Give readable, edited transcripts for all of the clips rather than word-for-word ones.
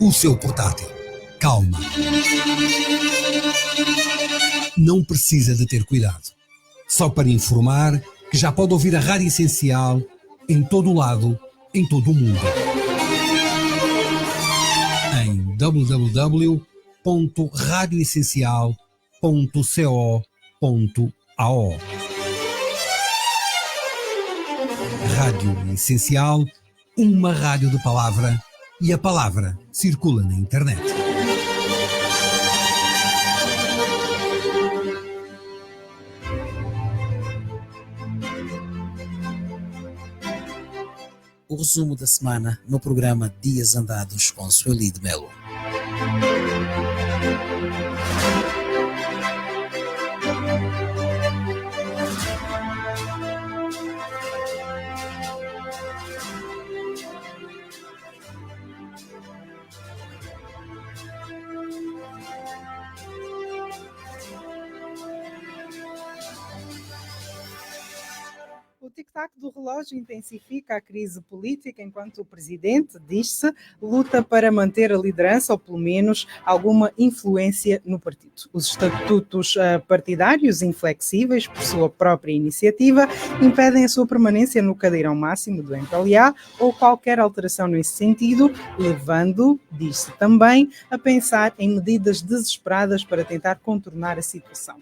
o seu portátil. Calma. Não precisa de ter cuidado. Só para informar que já pode ouvir a Rádio Essencial em todo o lado, em todo o mundo. Em www.radioessencial.co.ao. Rádio Essencial, uma rádio de palavra, e a palavra circula na internet. O resumo da semana no programa Dias Andados com Sueli de Melo. O tic-tac do relógio intensifica a crise política enquanto o presidente, diz-se, luta para manter a liderança ou, pelo menos, alguma influência no partido. Os estatutos partidários, inflexíveis por sua própria iniciativa, impedem a sua permanência no cadeirão máximo do MPLA ou qualquer alteração nesse sentido, levando, diz-se também, a pensar em medidas desesperadas para tentar contornar a situação.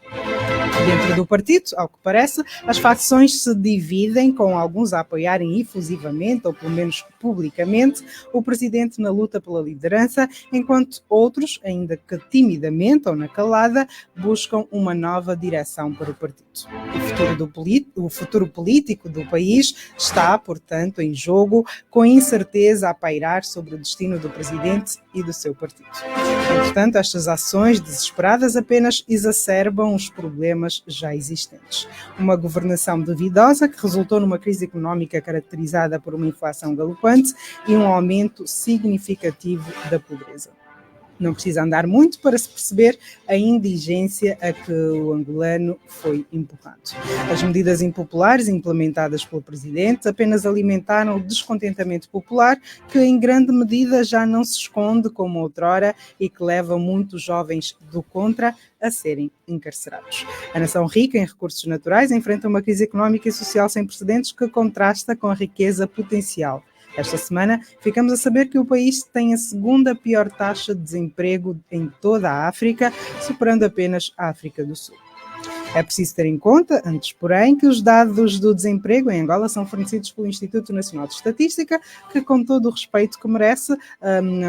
Dentro do partido, ao que parece, as facções se dividem, com alguns a apoiarem efusivamente, ou pelo menos publicamente, o presidente na luta pela liderança, enquanto outros, ainda que timidamente ou na calada, buscam uma nova direção para o partido. O futuro político do país está, portanto, em jogo, com incerteza a pairar sobre o destino do presidente e do seu partido. Entretanto, estas ações desesperadas apenas exacerbam os problemas já existentes. Uma governação duvidosa que resultou numa crise económica caracterizada por uma inflação galopante e um aumento significativo da pobreza. Não precisa andar muito para se perceber a indigência a que o angolano foi empurrado. As medidas impopulares implementadas pelo presidente apenas alimentaram o descontentamento popular, que em grande medida já não se esconde como outrora e que leva muitos jovens do contra a serem encarcerados. A nação rica em recursos naturais enfrenta uma crise económica e social sem precedentes que contrasta com a riqueza potencial. Esta semana, ficamos a saber que o país tem a segunda pior taxa de desemprego em toda a África, superando apenas a África do Sul. É preciso ter em conta, antes porém, que os dados do desemprego em Angola são fornecidos pelo Instituto Nacional de Estatística, que, com todo o respeito que merece,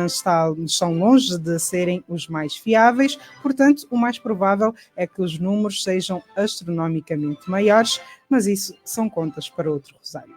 estão longe de serem os mais fiáveis. Portanto, o mais provável é que os números sejam astronomicamente maiores, mas isso são contas para outro rosário.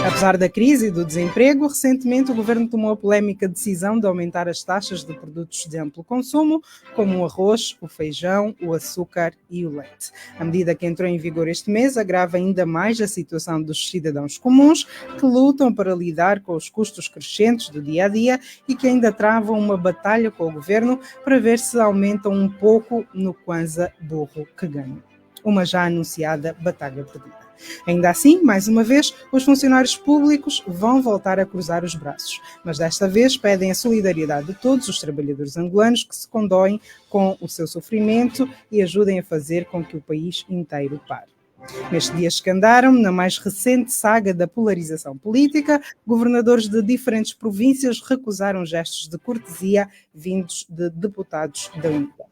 Apesar da crise e do desemprego, recentemente o governo tomou a polémica decisão de aumentar as taxas de produtos de amplo consumo, como o arroz, o feijão, o açúcar e o leite. A medida que entrou em vigor este mês agrava ainda mais a situação dos cidadãos comuns, que lutam para lidar com os custos crescentes do dia a dia e que ainda travam uma batalha com o governo para ver se aumentam um pouco no Kwanza burro que ganha. Uma já anunciada batalha perdida. Ainda assim, mais uma vez, os funcionários públicos vão voltar a cruzar os braços, mas desta vez pedem a solidariedade de todos os trabalhadores angolanos que se condoem com o seu sofrimento e ajudem a fazer com que o país inteiro pare. Nestes dias que andaram, na mais recente saga da polarização política, governadores de diferentes províncias recusaram gestos de cortesia vindos de deputados da UNITA.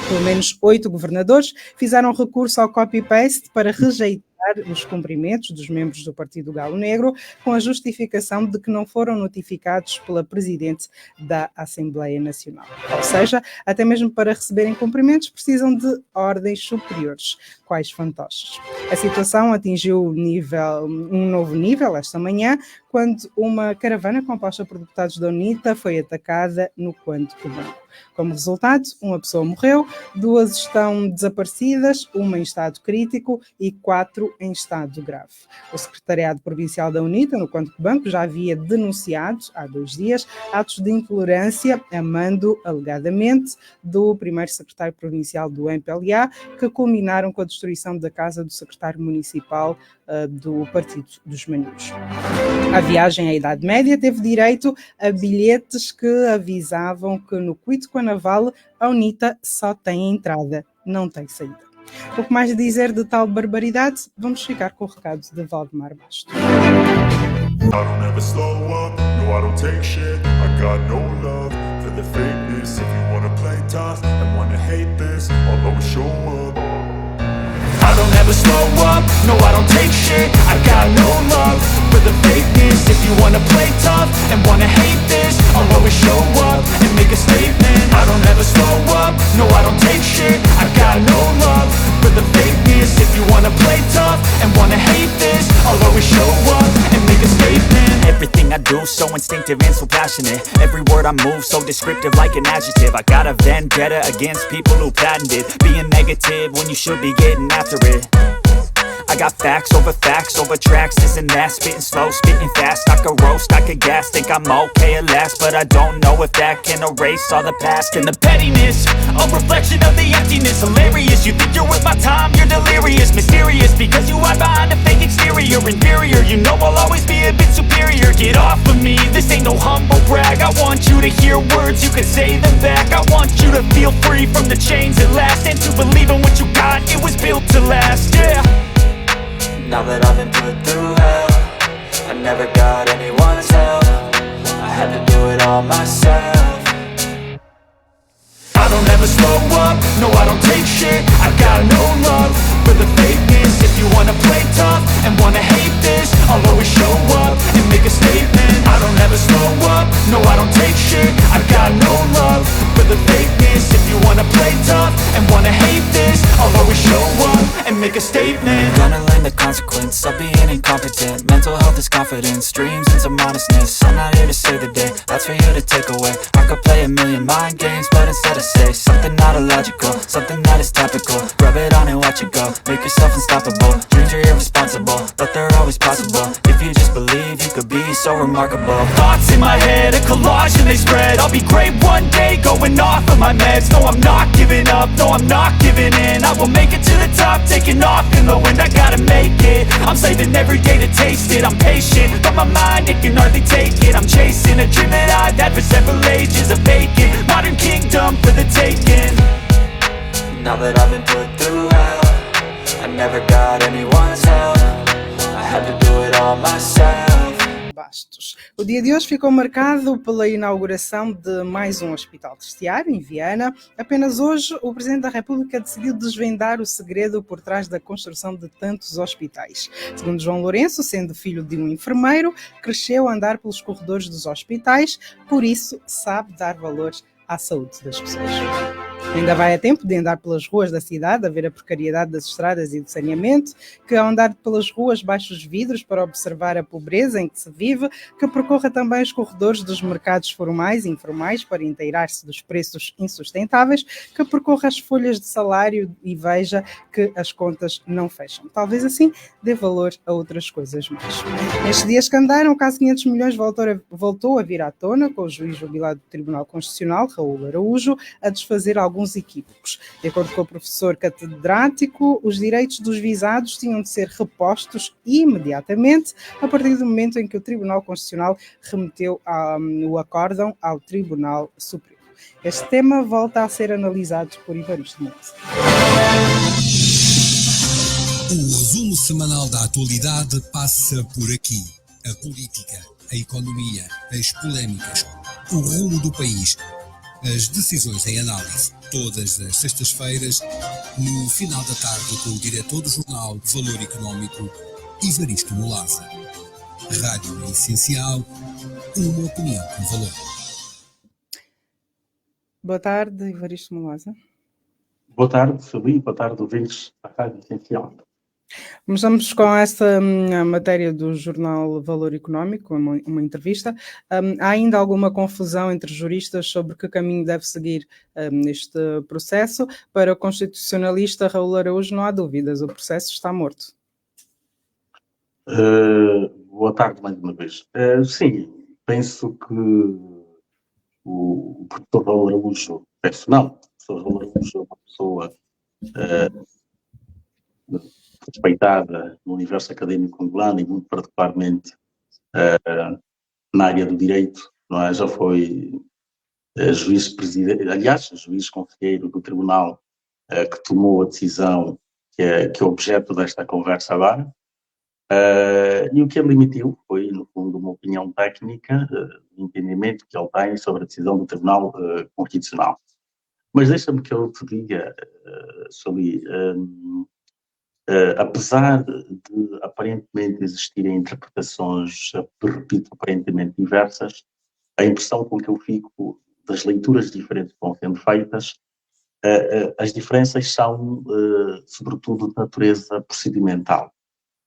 Pelo menos 8 governadores fizeram recurso ao copy-paste para rejeitar os cumprimentos dos membros do Partido Galo Negro, com a justificação de que não foram notificados pela Presidente da Assembleia Nacional. Ou seja, até mesmo para receberem cumprimentos precisam de ordens superiores, quais fantoches. A situação atingiu um novo nível esta manhã, quando uma caravana composta por deputados da UNITA foi atacada no Quanto Cubano. Como resultado, uma pessoa morreu, 2 estão desaparecidas, uma em estado crítico e 4 em estado grave. O Secretariado Provincial da UNITA, no Quanto Cubano, já havia denunciado há 2 dias atos de intolerância a mando, alegadamente, do primeiro secretário provincial do MPLA, que culminaram com a destruição da casa do secretário municipal do Partido dos Maninhos. A viagem à Idade Média teve direito a bilhetes que avisavam que no Quito Naval a UNITA só tem entrada, não tem saída. O que mais dizer de tal barbaridade? Vamos ficar com o recado de Valdemar Bastos. I don't ever slow up, no I don't take shit. I got no love for the fakeness. If you wanna play tough and wanna hate this, I'll always show up. I don't ever slow up, no I don't take shit. I got no love for the fakeness. If you wanna play tough and wanna hate this, I'll always show up and make a statement. I don't ever slow up, no I don't take shit. I got no love for the fakeness. If you wanna play tough and wanna hate this, I'll always show up and make a statement. Everything I do so instinctive and so passionate. Every word I move so descriptive like an adjective. I got a vendetta against people who patented being negative when you should be getting after it. I got facts over tracks, this and that. Spitting slow, spitting fast. I could roast, I could gas. Think I'm okay at last, but I don't know if that can erase all the past. And the pettiness, a reflection of the emptiness. Hilarious, you think you're worth my time, you're delirious. Mysterious, because you hide behind a fake exterior. Inferior, you know I'll always be a bit superior. Get off of me, this ain't no humble brag. I want you to hear words, you can say them back. I want you to feel free from the chains at last, and to believe in what you got, it was built to last, yeah. Now that I've been put through hell, I never got anyone's help. I had to do it all myself. I don't ever slow up, no I don't take shit. I got no love for the fakeness. If you wanna play tough and wanna hate this, I'll always show up and make a statement. I don't ever slow up, no I don't take shit. I got no love for the fakeness. If you wanna play tough and wanna hate this, I'll always show up and make a statement. Gonna learn the consequence of being incompetent. Mental health is confidence, dreams and some modestness. I'm not here to save the day, that's for you to take away. I could play a million mind games, but instead I say something not illogical, something that is topical. Rub it on and watch it go, make yourself unstoppable. Dreams are irresponsible, but they're always possible. If you just believe, you could be so remarkable. Thoughts in my head, a collage and they spread. I'll be great one day, going off of my meds. No, I'm not giving up, no, I'm not giving in. I will make it to the top, taking off in the wind. I gotta make it, I'm saving every day to taste it. I'm patient, but my mind, it can hardly take it. I'm chasing a dream that I've had for several ages. A vacant, modern kingdom for the taking. Now that I've been put through hell, I never got anyone's help. I had to do it all myself. Bastos. O dia de hoje ficou marcado pela inauguração de mais um hospital terciário em Viana. Apenas hoje, o Presidente da República decidiu desvendar o segredo por trás da construção de tantos hospitais. Segundo João Lourenço, sendo filho de um enfermeiro, cresceu a andar pelos corredores dos hospitais, por isso sabe dar valor à saúde das pessoas. Ainda vai a tempo de andar pelas ruas da cidade, a ver a precariedade das estradas e do saneamento, que ao andar pelas ruas baixo os vidros para observar a pobreza em que se vive, que percorra também os corredores dos mercados formais e informais para inteirar-se dos preços insustentáveis, que percorra as folhas de salário e veja que as contas não fecham. Talvez assim dê valor a outras coisas mais. Nestes dias que andaram, o caso 500 milhões voltou a vir à tona, com o juiz jubilado do Tribunal Constitucional, Raul Araújo, a desfazer alguns equívocos. De acordo com o professor catedrático, os direitos dos visados tinham de ser repostos imediatamente a partir do momento em que o Tribunal Constitucional remeteu o acórdão ao Tribunal Superior. Este tema volta a ser analisado por Evaristo Moura. O resumo semanal da atualidade passa por aqui. A política, a economia, as polémicas, o rumo do país, as decisões em análise. Todas as sextas-feiras, no final da tarde, com o diretor do jornal Valor Económico, Evaristo Molaza. Rádio Essencial, uma opinião com valor. Boa tarde, Evaristo Molaza. Boa tarde, Sabi. Boa tarde, ouvintes da Rádio Essencial. Começamos com esta matéria do jornal Valor Económico, uma entrevista. Há ainda alguma confusão entre juristas sobre que caminho deve seguir neste processo? Para o constitucionalista Raul Araújo, não há dúvidas, o processo está morto. Boa tarde mais uma vez. Sim, penso que o professor Raul Araújo, penso não, o professor Raul Araújo é uma pessoa respeitada no universo académico angolano e muito particularmente na área do direito, não é? Já foi juiz-presidente, aliás, juiz conselheiro do tribunal que tomou a decisão que é objeto desta conversa agora. E o que ele emitiu foi, no fundo, uma opinião técnica, de entendimento que ele tem sobre a decisão do Tribunal Constitucional. Mas deixa-me que eu te diga, Sueli, apesar de aparentemente existirem interpretações, repito, aparentemente diversas, a impressão com que eu fico das leituras diferentes que vão sendo feitas, as diferenças são, sobretudo, de natureza procedimental.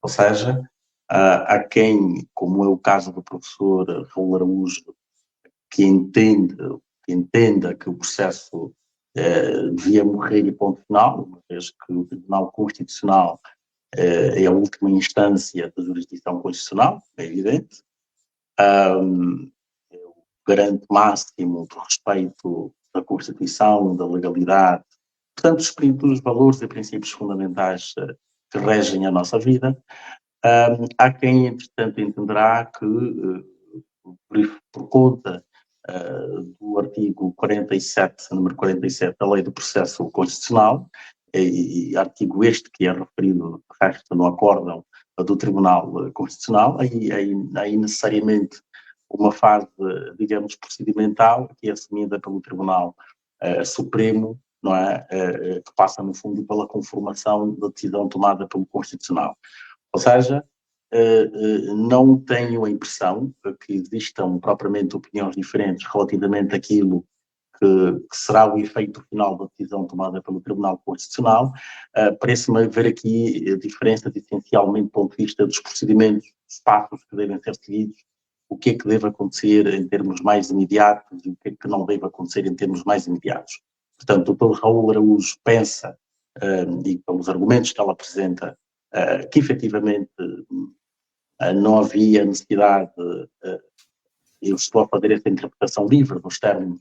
Ou seja, há quem, como é o caso do professor Raul Araújo, que entenda que o processo devia morrer e ponto final, uma vez que o Tribunal Constitucional é a última instância da jurisdição constitucional, é evidente. É o garante máximo do respeito da Constituição, da legalidade, portanto, dos valores e princípios fundamentais que regem a nossa vida. Há quem, entretanto, entenderá que, por conta do artigo 47, número 47 da Lei do Processo Constitucional, e artigo este que é referido, de resto, no acórdão do Tribunal Constitucional, aí necessariamente uma fase, digamos, procedimental, que é assumida pelo Tribunal Supremo, não é? Que passa, no fundo, pela conformação da decisão tomada pelo Constitucional. Ou seja, não tenho a impressão que existam propriamente opiniões diferentes relativamente àquilo que será o efeito final da decisão tomada pelo Tribunal Constitucional. Parece-me haver aqui diferenças essencialmente do ponto de vista dos procedimentos, dos passos que devem ser seguidos, o que é que deve acontecer em termos mais imediatos e o que é que não deve acontecer em termos mais imediatos. Portanto, o Dr. Raul Araújo pensa, e pelos argumentos que ela apresenta, que efetivamente não havia necessidade, eu estou a fazer esta interpretação livre nos termos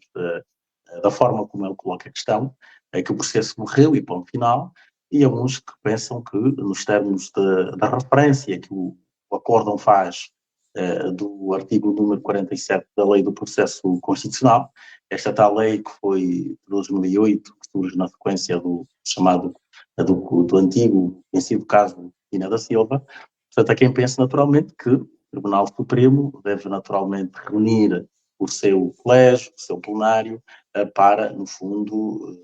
da forma como ele coloca a questão, que o processo morreu e ponto final, e há uns que pensam que, nos termos da referência que o acórdão faz do artigo número 47 da Lei do Processo Constitucional, esta tal lei que foi de 2008, que surge na sequência do chamado, do antigo, tem sido caso Pina da Silva. Portanto, há quem pense naturalmente que o Tribunal Supremo deve naturalmente reunir o seu colégio, o seu plenário, para, no fundo,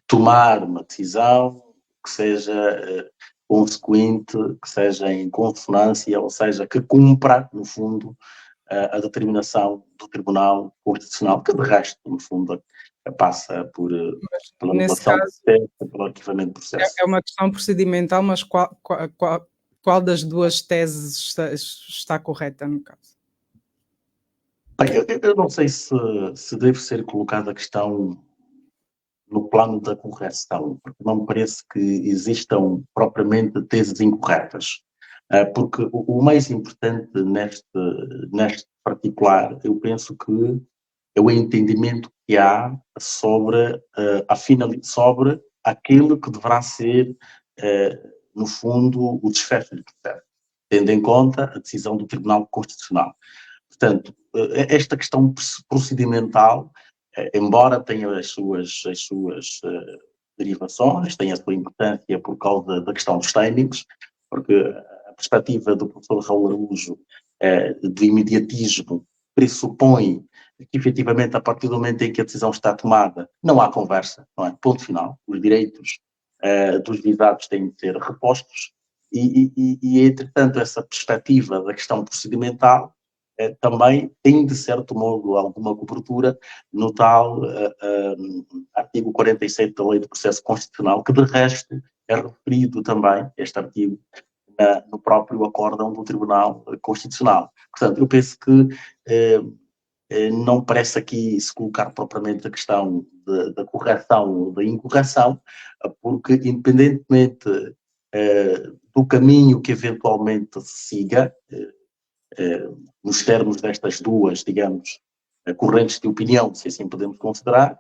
tomar uma decisão que seja consequente, que seja em consonância, ou seja, que cumpra, no fundo, a determinação do Tribunal Constitucional, que de resto, no fundo, passa pela anulação do processo, pelo arquivamento do processo. É uma questão procedimental, mas qual das duas teses está correta, no caso? Bem, eu não sei se deve ser colocada a questão no plano da correção, porque não me parece que existam propriamente teses incorretas, porque o mais importante neste particular, eu penso que é o entendimento que há sobre sobre aquilo que deverá ser, no fundo, o desfecho do processo, tendo em conta a decisão do Tribunal Constitucional. Portanto, esta questão procedimental, embora tenha as suas derivações, tenha a sua importância por causa da questão dos timings, porque a perspectiva do professor Raul Araújo do imediatismo pressupõe que, efetivamente, a partir do momento em que a decisão está tomada, não há conversa, não é? Ponto final. Os direitos dos visados têm de ser repostos e, entretanto, essa perspectiva da questão procedimental também tem, de certo modo, alguma cobertura no tal artigo 47 da Lei do Processo Constitucional, que, de resto, é referido também, este artigo, no próprio acórdão do Tribunal Constitucional. Portanto, eu penso que não parece aqui se colocar propriamente a questão da correção ou da incorreção, porque, independentemente do caminho que eventualmente se siga, nos termos destas duas, digamos, correntes de opinião, se assim podemos considerar,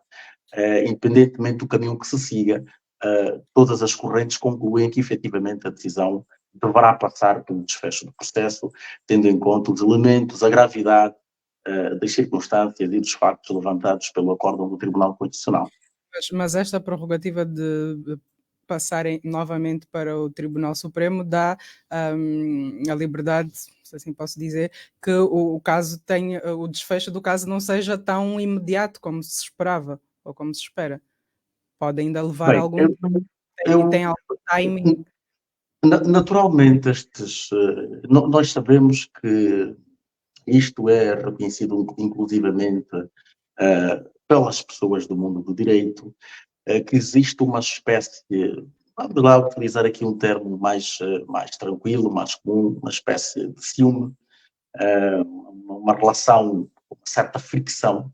independentemente do caminho que se siga, todas as correntes concluem que, efetivamente, a decisão deverá passar pelo desfecho do processo, tendo em conta os elementos, a gravidade das circunstâncias e dos factos levantados pelo acórdão do Tribunal Constitucional. Mas esta prerrogativa de passarem novamente para o Tribunal Supremo dá a liberdade, se assim posso dizer, que o caso tenha, o desfecho do caso não seja tão imediato como se esperava ou como se espera. Pode ainda levar Bem, algum tempo, tem algum timing. Naturalmente, nós sabemos que isto é reconhecido inclusivamente pelas pessoas do mundo do direito, que existe uma espécie, vamos lá utilizar aqui um termo mais tranquilo, mais comum, uma espécie de ciúme, uma relação, uma certa fricção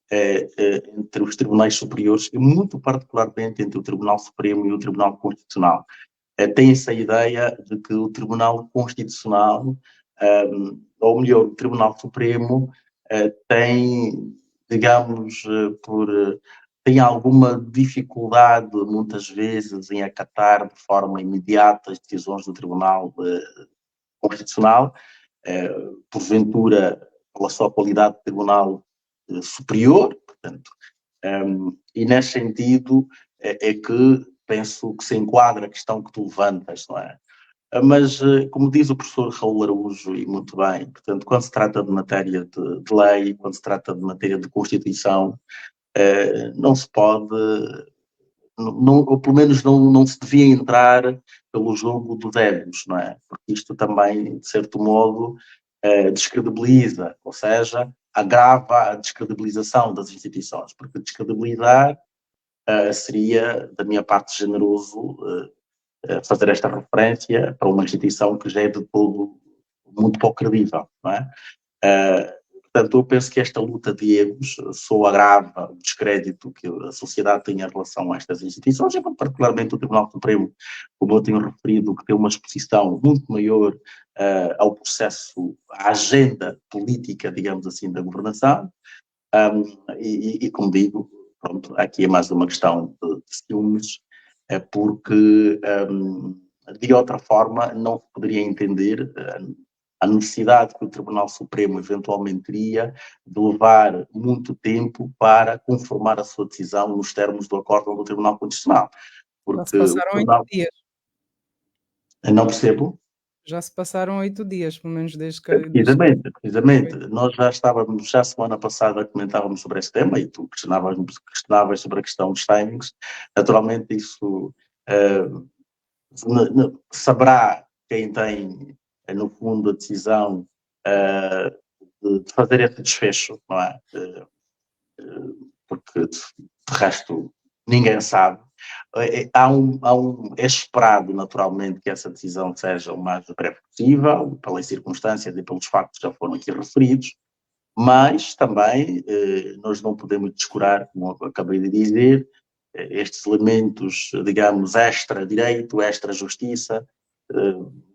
entre os tribunais superiores e muito particularmente entre o Tribunal Supremo e o Tribunal Constitucional. Tem-se a ideia de que o Tribunal Constitucional, ou melhor, o Tribunal Supremo, tem, digamos, tem alguma dificuldade, muitas vezes, em acatar de forma imediata as decisões do Tribunal Constitucional, porventura, pela sua qualidade de Tribunal Superior, portanto, e nesse sentido é que penso que se enquadra a questão que tu levantas, não é? Mas, como diz o professor Raul Araújo, e muito bem, portanto, quando se trata de matéria de lei, quando se trata de matéria de Constituição, não se pode, ou pelo menos não se devia entrar pelo jogo dos egos, não é? Porque isto também, de certo modo, descredibiliza, ou seja, agrava a descredibilização das instituições, porque descredibilizar seria, da minha parte, generoso fazer esta referência para uma instituição que já é de todo muito pouco credível, não é? Portanto, eu penso que esta luta de egos só agrava o descrédito que a sociedade tem em relação a estas instituições, e particularmente o Tribunal Supremo, como eu tenho referido, que tem uma exposição muito maior ao processo, à agenda política, digamos assim, da governação, e como digo, pronto, aqui é mais uma questão de ciúmes, porque de outra forma não se poderia entender a necessidade que o Tribunal Supremo eventualmente teria de levar muito tempo para conformar a sua decisão nos termos do acórdão do Tribunal Constitucional. Já se passaram 8 dias. Não percebo? Já se passaram 8 dias, pelo menos desde que... Precisamente. Nós já semana passada comentávamos sobre esse tema e tu questionavas sobre a questão dos timings. Naturalmente isso saberá quem tem, no fundo, a decisão de fazer esse desfecho, não é? Porque, de resto, ninguém sabe. É esperado, naturalmente, que essa decisão seja o mais breve possível, pelas circunstâncias e pelos factos que já foram aqui referidos, mas também nós não podemos descurar, como eu acabei de dizer, estes elementos, digamos, extra-direito, extra-justiça,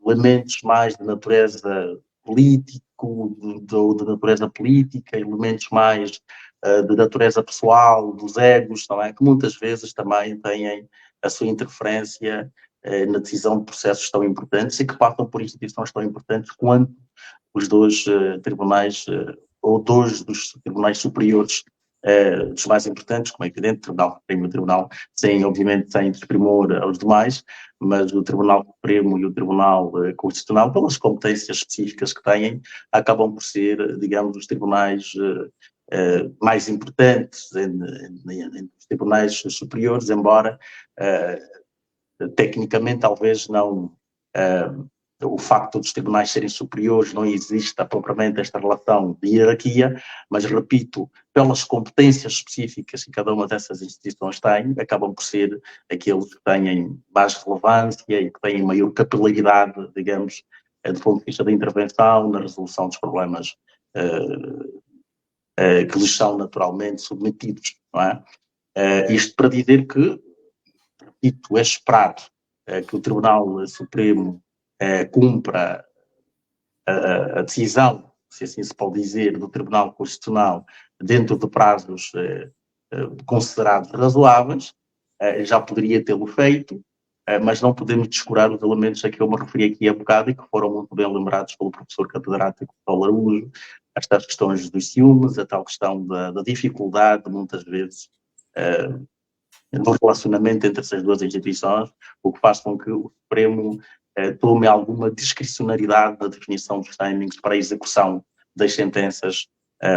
elementos mais de natureza político, de natureza política, elementos mais de natureza pessoal, dos egos, não é? Que muitas vezes também têm a sua interferência na decisão de processos tão importantes e que passam por instituições tão importantes quanto os dois tribunais, ou dois dos tribunais superiores, dos mais importantes, como é evidente, o Tribunal Supremo e o Tribunal, obviamente sem desprimor aos demais, mas o Tribunal Supremo e o Tribunal Constitucional, pelas competências específicas que têm, acabam por ser, digamos, os tribunais mais importantes entre os tribunais superiores, embora tecnicamente talvez não o facto dos tribunais serem superiores não exista propriamente esta relação de hierarquia, mas repito, pelas competências específicas que cada uma dessas instituições tem, acabam por ser aqueles que têm mais relevância e que têm maior capilaridade, digamos, do ponto de vista da intervenção, na resolução dos problemas que lhes são naturalmente submetidos, não é? Isto para dizer que, repito, é esperado que o Tribunal Supremo cumpra a decisão, se assim se pode dizer, do Tribunal Constitucional dentro de prazos considerados razoáveis. Já poderia tê-lo feito, mas não podemos descurar os elementos a que eu me referi aqui há bocado e que foram muito bem lembrados pelo professor catedrático Paulo Araújo, estas questões dos ciúmes, a tal questão da dificuldade, muitas vezes, no relacionamento entre essas duas instituições, o que faz com que o Supremo tome alguma discricionariedade na definição dos timings para a execução das sentenças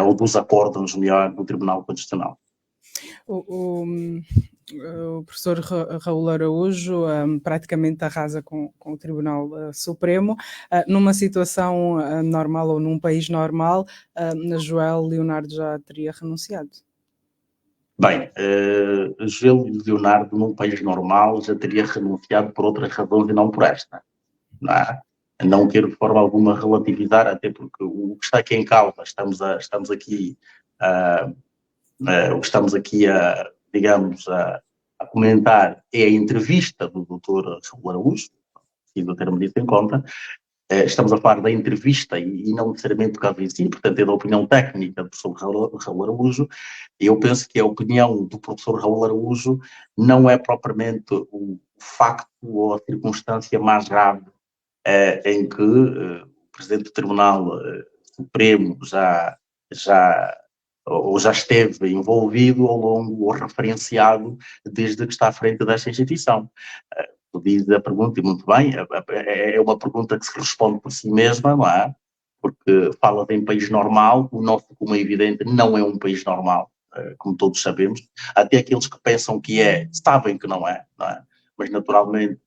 ou dos acordos, melhor, do Tribunal Constitucional. O professor Raul Araújo praticamente arrasa com o Tribunal Supremo. Numa situação normal ou num país normal, Joel Leonardo já teria renunciado. Bem, Joel Leonardo num país normal já teria renunciado por outras razões e não por esta. Não quero de forma alguma relativizar, até porque o que está aqui em causa, estamos aqui digamos, a comentar é a entrevista do Dr. Raul Araújo, preciso ter-me disso em conta. Estamos a falar da entrevista e não necessariamente do caso em si, portanto é da opinião técnica do professor Raul Araújo. Eu penso que a opinião do professor Raul Araújo não é propriamente o facto ou a circunstância mais grave em que o Presidente do Tribunal Supremo já esteve envolvido ao longo ou referenciado desde que está à frente desta instituição. Diz a pergunta, e muito bem, é uma pergunta que se responde por si mesma, não é? Porque fala de um país normal, o nosso, como é evidente, não é um país normal, como todos sabemos. Até aqueles que pensam que é, sabem que não é? Mas naturalmente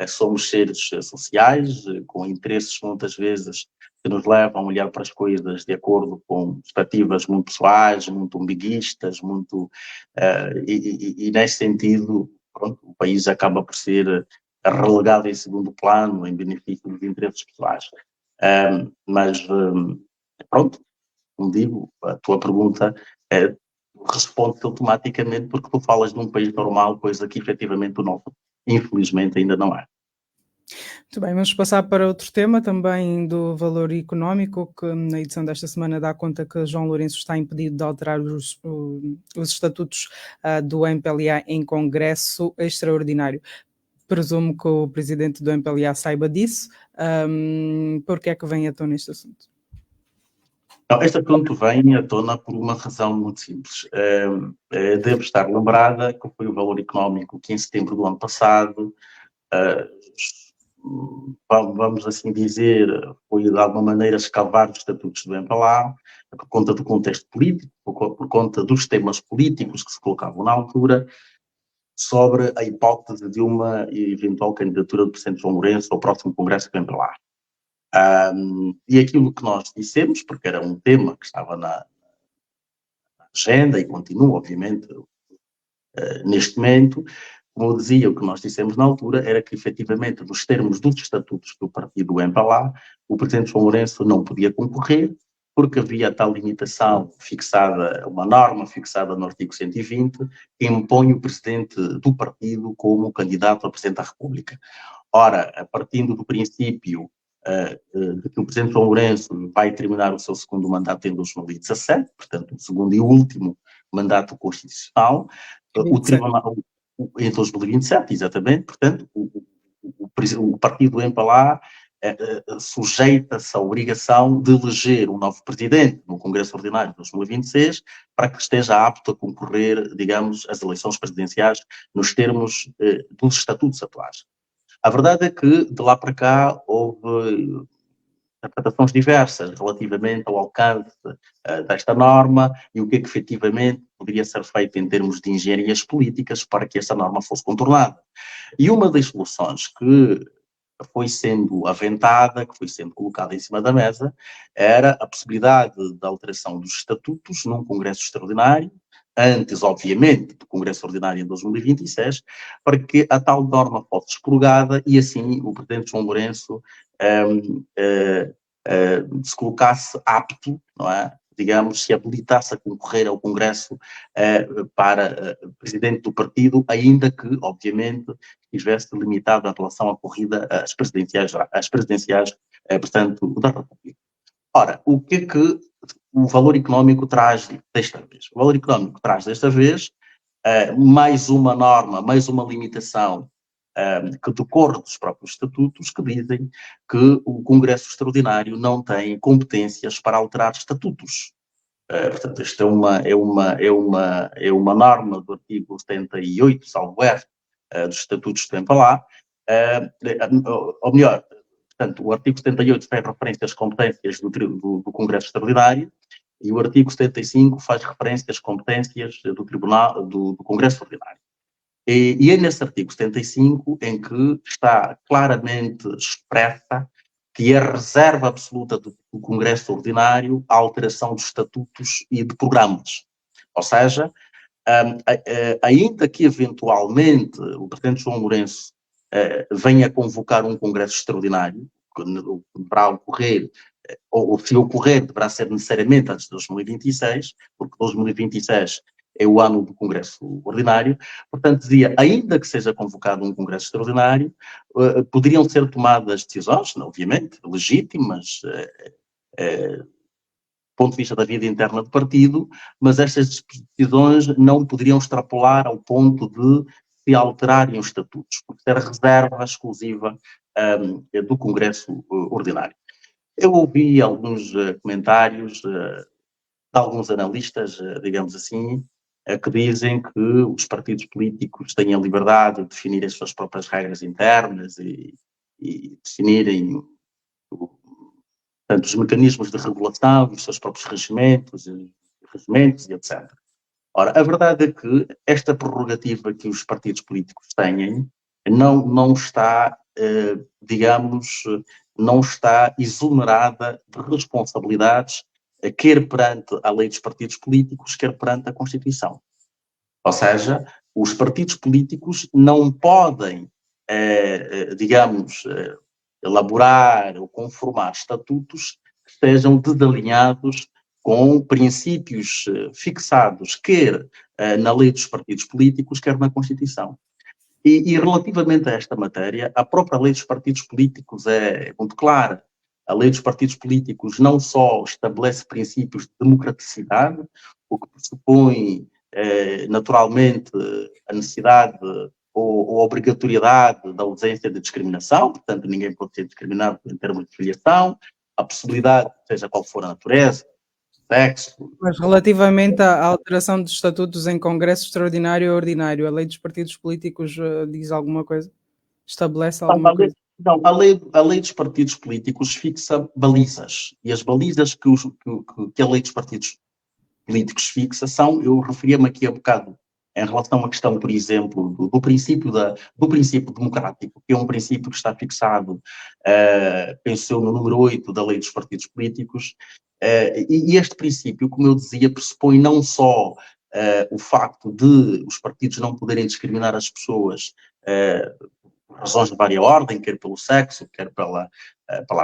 somos seres sociais, com interesses muitas vezes que nos levam a olhar para as coisas de acordo com perspectivas muito pessoais, muito umbiguistas, e nesse sentido, pronto, o país acaba por ser relegado em segundo plano, em benefício dos interesses pessoais. Mas, pronto, como digo, a tua pergunta responde-se automaticamente porque tu falas de um país normal, coisa que efetivamente o nosso, infelizmente, ainda não é. Muito bem, vamos passar para outro tema também do valor económico, que na edição desta semana dá conta que João Lourenço está impedido de alterar os estatutos do MPLA em Congresso Extraordinário. Presumo que o presidente do MPLA saiba disso. Por que é que vem à tona este assunto? Não, esta pergunta vem à tona por uma razão muito simples. Deve estar lembrada que foi o valor económico que em setembro do ano passado, vamos assim dizer, foi de alguma maneira escavar os estatutos do MPLA, por conta do contexto político, por conta dos temas políticos que se colocavam na altura, sobre a hipótese de uma eventual candidatura do presidente João Lourenço ao próximo Congresso do MPLA. E aquilo que nós dissemos, porque era um tema que estava na agenda e continua, obviamente, neste momento, como eu dizia, o que nós dissemos na altura era que, efetivamente, nos termos dos estatutos do partido do MPLA, o presidente João Lourenço não podia concorrer, porque havia tal limitação fixada, uma norma fixada no artigo 120, que impõe o presidente do partido como candidato a presidente da República. Ora, partindo do princípio de que o presidente João Lourenço vai terminar o seu segundo mandato em 2017, portanto, o segundo e último mandato constitucional, o Tribunal, em 2027, exatamente, portanto, o partido do MPLA sujeita-se à obrigação de eleger um novo presidente no Congresso Ordinário de 2026 para que esteja apto a concorrer, digamos, às eleições presidenciais nos termos dos estatutos atuais. A verdade é que, de lá para cá, houve interpretações diversas relativamente ao alcance desta norma e o que é que efetivamente poderia ser feito em termos de engenharias políticas para que essa norma fosse contornada. E uma das soluções que foi sendo aventada, que foi sendo colocada em cima da mesa, era a possibilidade da alteração dos estatutos num Congresso Extraordinário, antes, obviamente, do Congresso Ordinário em 2026, para que a tal norma fosse expurgada e assim o presidente João Lourenço se colocasse apto, não é? Digamos, se habilitasse a concorrer ao Congresso para presidente do partido, ainda que, obviamente, estivesse limitado em relação à corrida às presidenciais, portanto, da República. Ora, o que é que o valor económico traz desta vez? O valor económico traz desta vez mais uma norma, mais uma limitação que decorre dos próprios estatutos, que dizem que o Congresso Extraordinário não tem competências para alterar estatutos. Portanto, isto é uma norma do artigo 78, salvo erro, dos estatutos do MPLA, ou melhor, portanto, o artigo 78 faz referência às competências do Congresso Extraordinário e o artigo 75 faz referência às competências do Tribunal, do Congresso Ordinário. E é nesse artigo 75 em que está claramente expressa que é reserva absoluta do Congresso Ordinário a alteração dos estatutos e de programas. Ou seja, ainda que eventualmente o Presidente João Lourenço venha convocar um Congresso Extraordinário, que deverá ocorrer, ou se ocorrer, deverá ser necessariamente antes de 2026, porque 2026 é o ano do Congresso Ordinário. Portanto, dizia, ainda que seja convocado um Congresso Extraordinário, poderiam ser tomadas decisões, obviamente, legítimas, do ponto de vista da vida interna do partido, mas estas decisões não poderiam extrapolar ao ponto de se alterarem os estatutos, porque era reserva exclusiva do Congresso Ordinário. Eu ouvi alguns comentários de alguns analistas, digamos assim, que dizem que os partidos políticos têm a liberdade de definir as suas próprias regras internas e definirem portanto, os mecanismos de regulação, os seus próprios regimentos e etc. Ora, a verdade é que esta prerrogativa que os partidos políticos têm não está, digamos, não está exonerada de responsabilidades, quer perante a lei dos partidos políticos, quer perante a Constituição. Ou seja, os partidos políticos não podem, digamos, elaborar ou conformar estatutos que estejam desalinhados com princípios fixados, quer na lei dos partidos políticos, quer na Constituição. E relativamente a esta matéria, a própria lei dos partidos políticos é muito clara. A lei dos partidos políticos não só estabelece princípios de democraticidade, o que pressupõe, naturalmente, a necessidade ou a obrigatoriedade da ausência de discriminação, portanto, ninguém pode ser discriminado em termos de filiação, a possibilidade, seja qual for a natureza, sexo. Mas relativamente à alteração dos estatutos em Congresso Extraordinário ou Ordinário, a lei dos partidos políticos diz alguma coisa? Estabelece alguma coisa? Não, a lei dos partidos políticos fixa balizas, e as balizas que a lei dos partidos políticos fixa são, eu referia-me aqui há bocado, em relação à questão, por exemplo, do princípio democrático, que é um princípio que está fixado, penso eu, no número 8 da lei dos partidos políticos, e este princípio, como eu dizia, pressupõe não só o facto de os partidos não poderem discriminar as pessoas por razões de várias ordem, quer pelo sexo, quer pela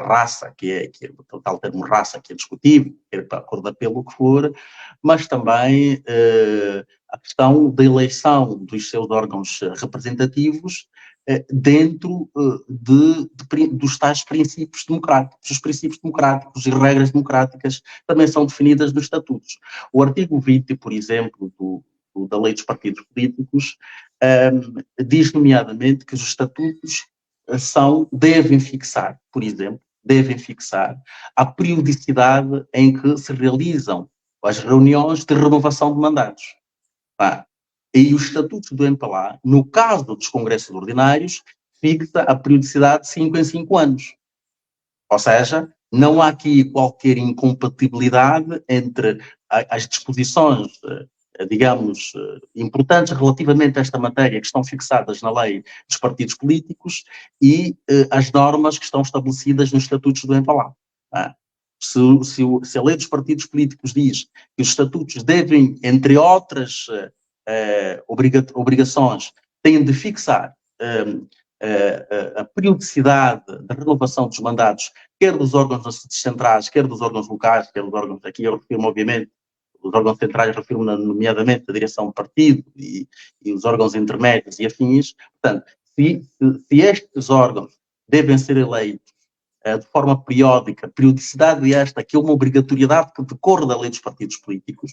raça, que é o tal termo raça que é discutível, quer pela cor da pele, o que for, mas também a questão da eleição dos seus órgãos representativos dentro dos tais princípios democráticos. Os princípios democráticos e regras democráticas também são definidas nos estatutos. O artigo 20, por exemplo, da Lei dos Partidos Políticos, diz nomeadamente que os estatutos devem fixar, por exemplo, a periodicidade em que se realizam as reuniões de renovação de mandatos. E os estatutos do MPLA, no caso dos congressos ordinários, fixa a periodicidade de 5 em 5 anos. Ou seja, não há aqui qualquer incompatibilidade entre as disposições, digamos, importantes relativamente a esta matéria que estão fixadas na lei dos partidos políticos e as normas que estão estabelecidas nos estatutos do MPLA. Se a lei dos partidos políticos diz que os estatutos devem, entre outras obrigações, têm de fixar a periodicidade da renovação dos mandatos, quer dos órgãos centrais, quer dos órgãos locais, quer dos órgãos, aqui eu refiro-me, obviamente, os órgãos centrais, refiro-me nomeadamente a direção do partido e os órgãos intermédios e afins. Portanto, se estes órgãos devem ser eleitos de forma periódica, periodicidade esta que é uma obrigatoriedade que decorre da lei dos partidos políticos,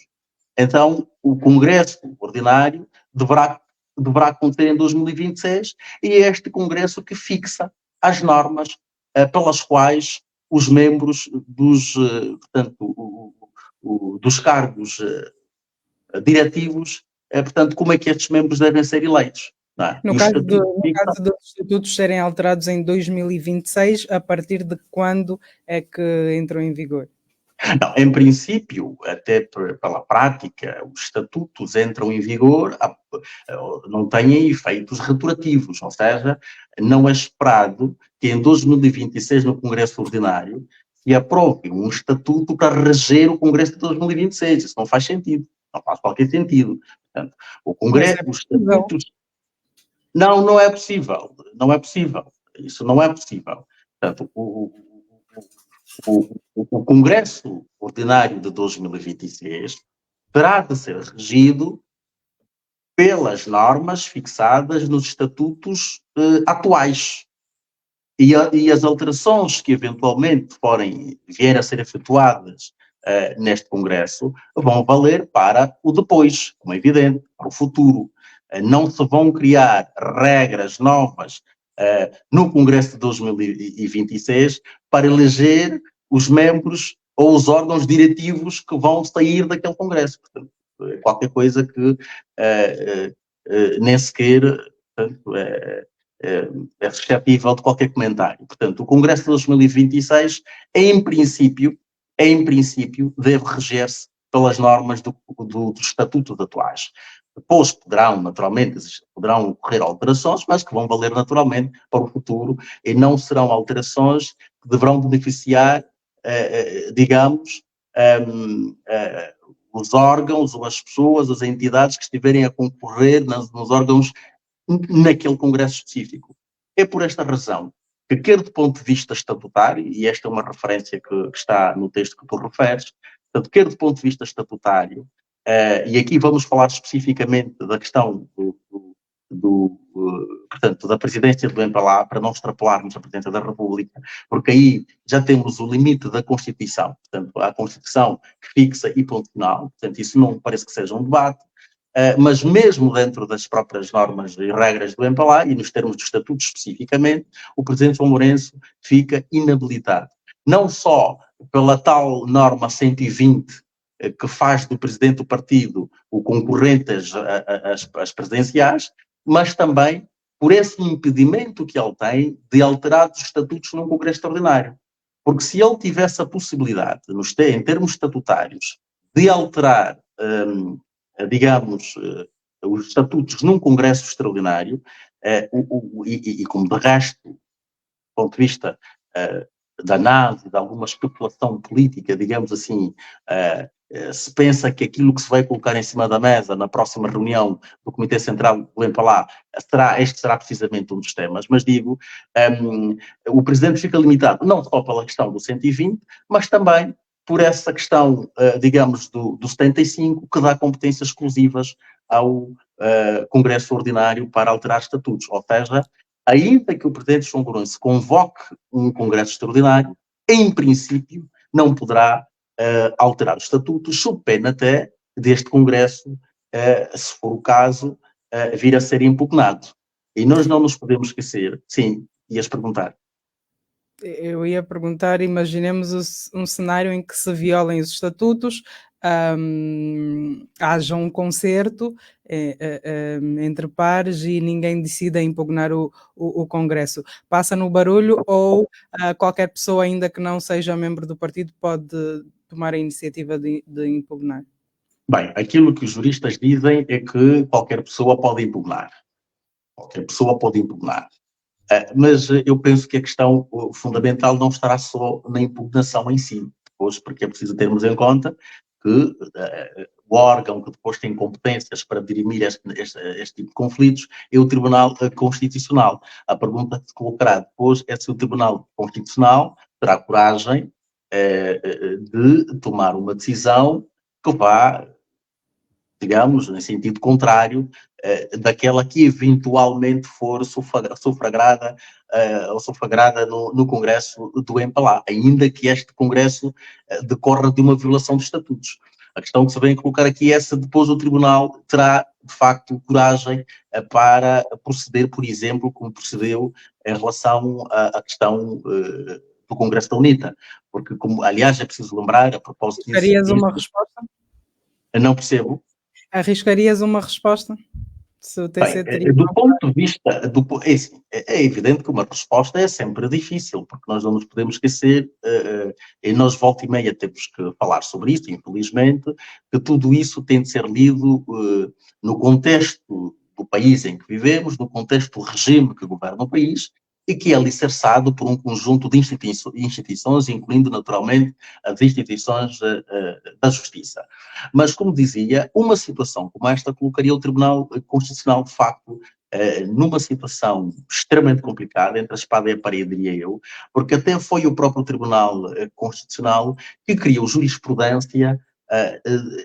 então o Congresso Ordinário deverá deverá acontecer em 2026, e é este Congresso que fixa as normas pelas quais os membros dos cargos diretivos, portanto, como é que estes membros devem ser eleitos. Não é? No caso dos estatutos serem alterados em 2026, a partir de quando é que entram em vigor? Não, em princípio, até pela prática, os estatutos entram em vigor, não têm efeitos retroativos, ou seja, não é esperado que em 2026, no Congresso Ordinário, se aprove um estatuto para reger o Congresso de 2026. Isso não faz sentido, não faz qualquer sentido. Portanto, o Congresso, os estatutos... Não é possível, não é possível, isso não é possível. Portanto, o Congresso Ordinário de 2026 terá de ser regido pelas normas fixadas nos estatutos atuais. E as alterações que eventualmente vier a ser efetuadas neste Congresso vão valer para o depois, como é evidente, para o futuro. Não se vão criar regras novas no Congresso de 2026 para eleger os membros ou os órgãos diretivos que vão sair daquele Congresso. Portanto, qualquer coisa que nem sequer é suscetível de qualquer comentário. Portanto, o Congresso de 2026, em princípio, deve reger-se pelas normas dos estatutos atuais. Depois poderão ocorrer alterações, mas que vão valer naturalmente para o futuro, e não serão alterações que deverão beneficiar, digamos, os órgãos ou as pessoas, as entidades que estiverem a concorrer nos órgãos naquele Congresso específico. É por esta razão que, quer do ponto de vista estatutário, e esta é uma referência que está no texto que tu referes, portanto, quer do ponto de vista estatutário, e aqui vamos falar especificamente da questão portanto, da presidência do MPLA, para não extrapolarmos a presidência da República, porque aí já temos o limite da Constituição, portanto, a Constituição que fixa e ponto final, portanto, isso não parece que seja um debate, mas mesmo dentro das próprias normas e regras do MPLA, e nos termos do estatuto especificamente, o presidente João Lourenço fica inabilitado. Não só pela tal norma 120, que faz do presidente do partido o concorrente às presidenciais, mas também por esse impedimento que ele tem de alterar os estatutos num Congresso Extraordinário. Porque se ele tivesse a possibilidade, em termos estatutários, de alterar, digamos, os estatutos num Congresso Extraordinário, e como de resto, do ponto de vista da análise, de alguma especulação política, digamos assim, se pensa que aquilo que se vai colocar em cima da mesa na próxima reunião do Comitê Central do MPLA este será precisamente um dos temas, mas digo, o Presidente fica limitado não só pela questão do 120, mas também por essa questão, digamos, do 75, que dá competências exclusivas ao Congresso Ordinário para alterar estatutos. Ou seja, ainda que o Presidente João Lourenço convoque um Congresso Extraordinário, em princípio não poderá alterar os estatutos, sob pena até deste Congresso, se for o caso, vir a ser impugnado. E nós não nos podemos esquecer. Sim, ias perguntar. Eu ia perguntar, imaginemos um cenário em que se violem os estatutos, haja um concerto entre pares e ninguém decida impugnar o Congresso. Passa no barulho ou qualquer pessoa, ainda que não seja membro do partido, pode tomar a iniciativa de impugnar? Bem, aquilo que os juristas dizem é que qualquer pessoa pode impugnar. Qualquer pessoa pode impugnar. Mas eu penso que a questão fundamental não estará só na impugnação em si, depois, porque é preciso termos em conta que o órgão que depois tem competências para dirimir este tipo de conflitos é o Tribunal Constitucional. A pergunta que se colocará depois é se o Tribunal Constitucional terá coragem de tomar uma decisão que vá, digamos, em sentido contrário daquela que eventualmente for sufragada no Congresso do MPLA, ainda que este Congresso decorra de uma violação dos estatutos. A questão que se vem colocar aqui é se depois o Tribunal terá de facto, coragem para proceder, por exemplo, como procedeu em relação à questão do Congresso da UNITA. Porque, como, aliás, é preciso lembrar, a propósito disso, Arriscarias uma resposta? eu não percebo. Arriscarias uma resposta? Se o TC Bem, teria do ponto de vista, é evidente que uma resposta é sempre difícil, porque nós não nos podemos esquecer, e nós volta e meia temos que falar sobre isso, infelizmente, que tudo isso tem de ser lido no contexto do país em que vivemos, no contexto do regime que governa o país, e que é alicerçado por um conjunto de instituições, incluindo naturalmente as instituições da justiça. Mas, como dizia, uma situação como esta colocaria o Tribunal Constitucional, de facto, numa situação extremamente complicada, entre a espada e a parede, diria eu, porque até foi o próprio Tribunal Constitucional que criou jurisprudência,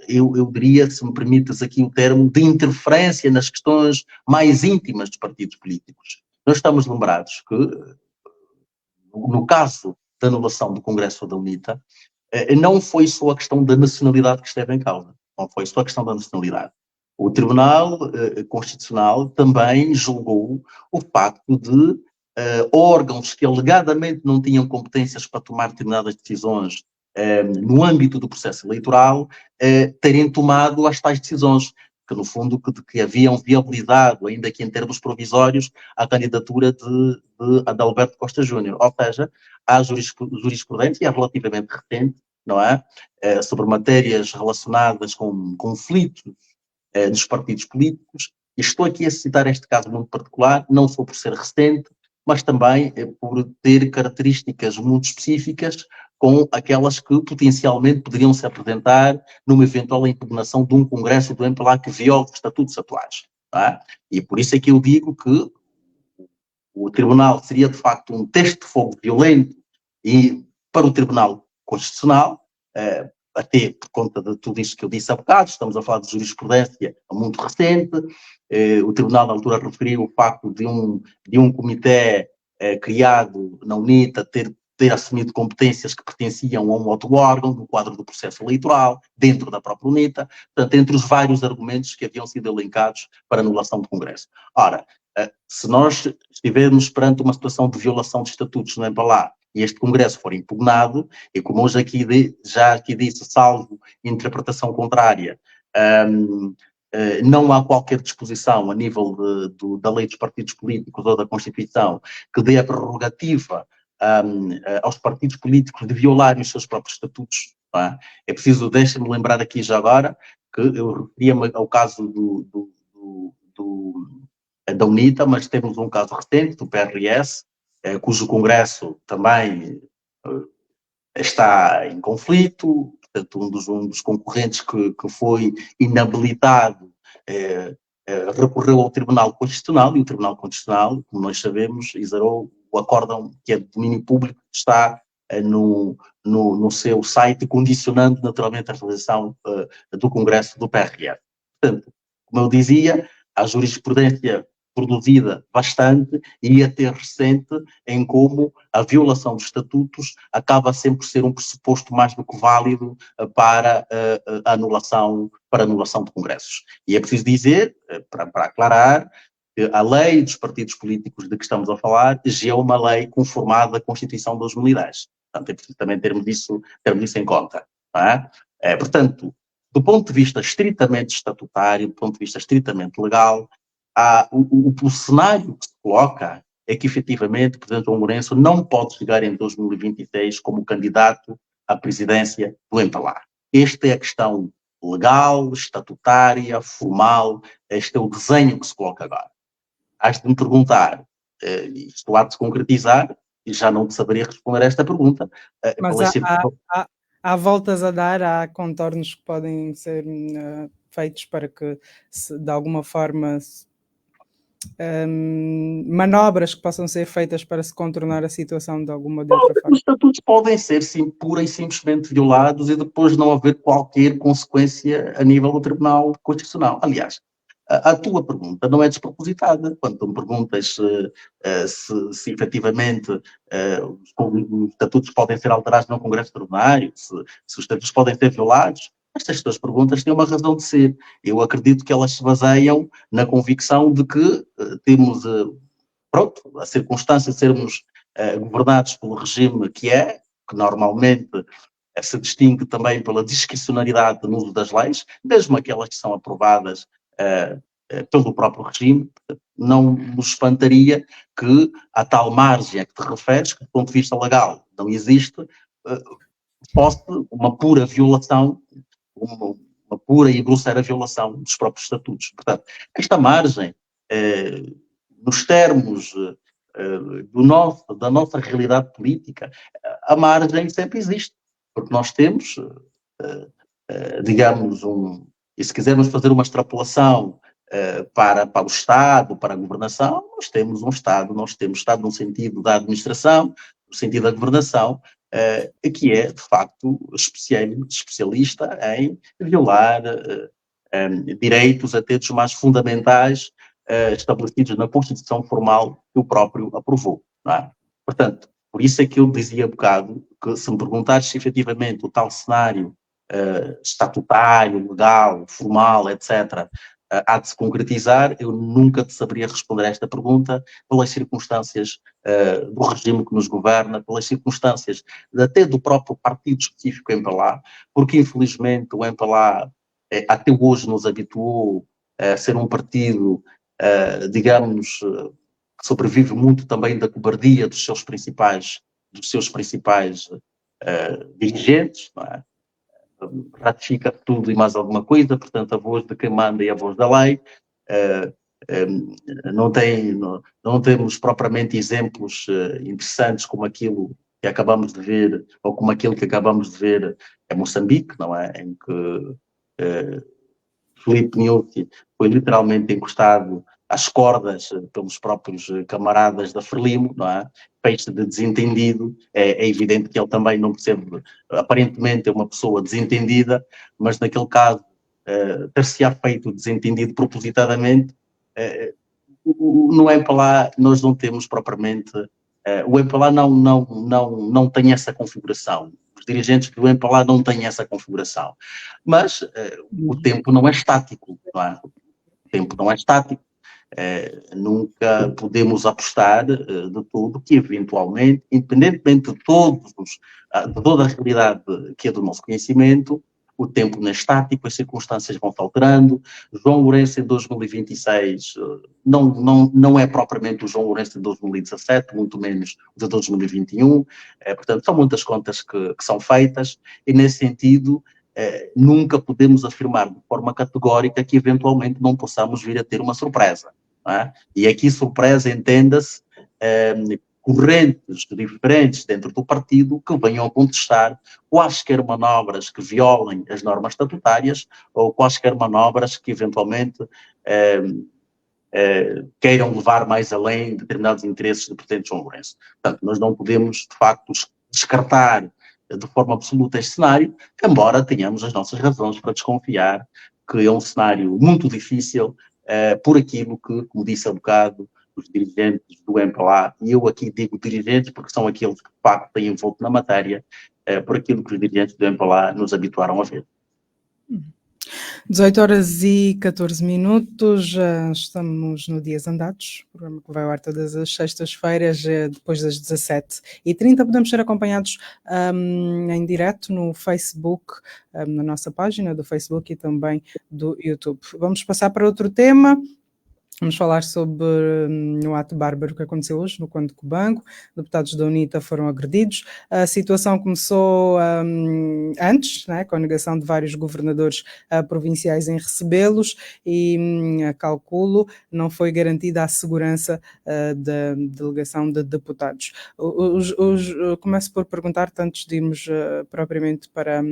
eu diria, se me permites aqui o termo, de interferência nas questões mais íntimas dos partidos políticos. Nós estamos lembrados que, no caso da anulação do Congresso da UNITA, não foi só a questão da nacionalidade que esteve em causa. Não foi só a questão da nacionalidade. O Tribunal Constitucional também julgou o facto de órgãos que alegadamente não tinham competências para tomar determinadas decisões no âmbito do processo eleitoral terem tomado as tais decisões, que no fundo que haviam viabilizado, ainda que em termos provisórios, a candidatura de Adalberto Costa Júnior. Ou seja, há jurisprudência relativamente recente, não é? Sobre matérias relacionadas com conflitos dos partidos políticos. E estou aqui a citar este caso muito particular, não só por ser recente, mas também por ter características muito específicas com aquelas que potencialmente poderiam se apresentar numa eventual impugnação de um congresso do MPLA que viola os estatutos atuais. Tá? E por isso é que eu digo que o tribunal seria de facto um teste de fogo violento e para o Tribunal Constitucional, até por conta de tudo isto que eu disse há bocado, estamos a falar de jurisprudência muito recente, o Tribunal na altura referiu o facto de um comitê criado na UNITA ter assumido competências que pertenciam a um outro órgão no quadro do processo eleitoral, dentro da própria UNITA, portanto, entre os vários argumentos que haviam sido elencados para anulação do Congresso. Ora, se nós estivermos perante uma situação de violação de estatutos no MPLA e este Congresso for impugnado, e como hoje já aqui disse, salvo interpretação contrária, não há qualquer disposição a nível da lei dos partidos políticos ou da Constituição que dê a prerrogativa aos partidos políticos de violarem os seus próprios estatutos. Não é preciso, deixa-me lembrar aqui já agora, que eu referia-me ao caso da UNITA, mas temos um caso recente, do PRS, cujo Congresso também está em conflito, portanto, um dos concorrentes que foi inabilitado recorreu ao Tribunal Constitucional, e o Tribunal Constitucional, como nós sabemos, exarou o acórdão que é de domínio público, que está no seu site, condicionando naturalmente a realização do Congresso do PRS. Portanto, como eu dizia, a jurisprudência produzida bastante e até recente em como a violação dos estatutos acaba sempre por ser um pressuposto mais do que válido para a anulação de congressos. E é preciso dizer, para aclarar, que a lei dos partidos políticos de que estamos a falar já é uma lei conformada à Constituição de 2010. Portanto, é preciso também termos isso em conta. Não é? Portanto, do ponto de vista estritamente estatutário, do ponto de vista estritamente legal, o cenário que se coloca é que, efetivamente, o Presidente João Lourenço não pode chegar em 2026 como candidato à presidência do MPLA. Esta é a questão legal, estatutária, formal, este é o desenho que se coloca agora. Has de me perguntar, isto há de se concretizar, e já não te saberia responder a esta pergunta. Mas há voltas a dar, há contornos que podem ser feitos para que, de alguma forma, manobras que possam ser feitas para se contornar a situação de alguma de outra forma. Os estatutos podem ser pura e simplesmente violados e depois não haver qualquer consequência a nível do Tribunal Constitucional. Aliás, a tua pergunta não é despropositada. Quando tu me perguntas se efetivamente os estatutos podem ser alterados no Congresso Extraordinário, se os estatutos podem ser violados, Estas duas perguntas têm uma razão de ser. Eu acredito que elas se baseiam na convicção de que temos, pronto, a circunstância de sermos governados pelo regime que normalmente se distingue também pela discricionariedade no uso das leis, mesmo aquelas que são aprovadas pelo próprio regime. Não nos espantaria que a tal margem a que te referes, que do ponto de vista legal não existe, fosse uma pura violação, uma pura e grosseira violação dos próprios estatutos. Portanto, esta margem, nos termos da nossa realidade política, a margem sempre existe, porque nós temos, digamos, e se quisermos fazer uma extrapolação para o Estado, para a governação, nós temos Estado no sentido da administração, no sentido da governação, que é, de facto, especialista em violar direitos até dos mais fundamentais estabelecidos na Constituição formal que o próprio aprovou. Não é? Portanto, por isso é que eu dizia há bocado que se me perguntares se efetivamente o tal cenário estatutário, legal, formal, etc., há de se concretizar, eu nunca te saberia responder a esta pergunta pelas circunstâncias do regime que nos governa, pelas circunstâncias até do próprio partido específico MPLA, porque infelizmente o MPLA até hoje nos habituou a ser um partido, digamos, que sobrevive muito também da cobardia dos seus principais dirigentes, não é? Ratifica tudo e mais alguma coisa, portanto a voz de quem manda é a voz da lei. Não temos propriamente exemplos interessantes como aquilo que acabamos de ver, ou como aquilo que acabamos de ver em Moçambique, não é? Em que Filipe Nyusi foi literalmente encostado às cordas pelos próprios camaradas da Frelimo, não é? Fez-se de desentendido, é evidente que ele também não percebe, aparentemente é uma pessoa desentendida, mas naquele caso ter-se-á feito desentendido propositadamente. No MPLA nós não temos propriamente, o MPLA não tem essa configuração. Os dirigentes do MPLA não têm essa configuração. Mas o tempo não é estático, não é? O tempo não é estático. Nunca podemos apostar de tudo que eventualmente, independentemente de toda a realidade que é do nosso conhecimento, o tempo não é estático, as circunstâncias vão se alterando. João Lourenço em 2026 não é propriamente o João Lourenço de 2017, muito menos o de 2021, portanto são muitas contas que são feitas e nesse sentido nunca podemos afirmar de forma categórica que eventualmente não possamos vir a ter uma surpresa. Não é? E aqui surpresa entenda-se correntes diferentes dentro do partido que venham a contestar quaisquer manobras que violem as normas estatutárias ou quaisquer manobras que eventualmente queiram levar mais além determinados interesses do presidente João Lourenço. Portanto, nós não podemos, de facto, descartar de forma absoluta este cenário, embora tenhamos as nossas razões para desconfiar que é um cenário muito difícil por aquilo que, como disse há bocado, os dirigentes do MPLA, e eu aqui digo dirigentes porque são aqueles que de facto têm envolto na matéria, por aquilo que os dirigentes do MPLA nos habituaram a ver. 18h14, já estamos no Dias Andados, programa que vai ao ar todas as sextas-feiras, depois das 17h30. Podemos ser acompanhados em direto no Facebook, na nossa página do Facebook e também do YouTube. Vamos passar para outro tema. Vamos falar sobre o ato bárbaro que aconteceu hoje no Conde Cubango. Deputados da UNITA foram agredidos. A situação começou antes, né, com a negação de vários governadores provinciais em recebê-los e, calculo, não foi garantida a segurança da delegação de deputados. Começo por perguntar, antes de irmos propriamente para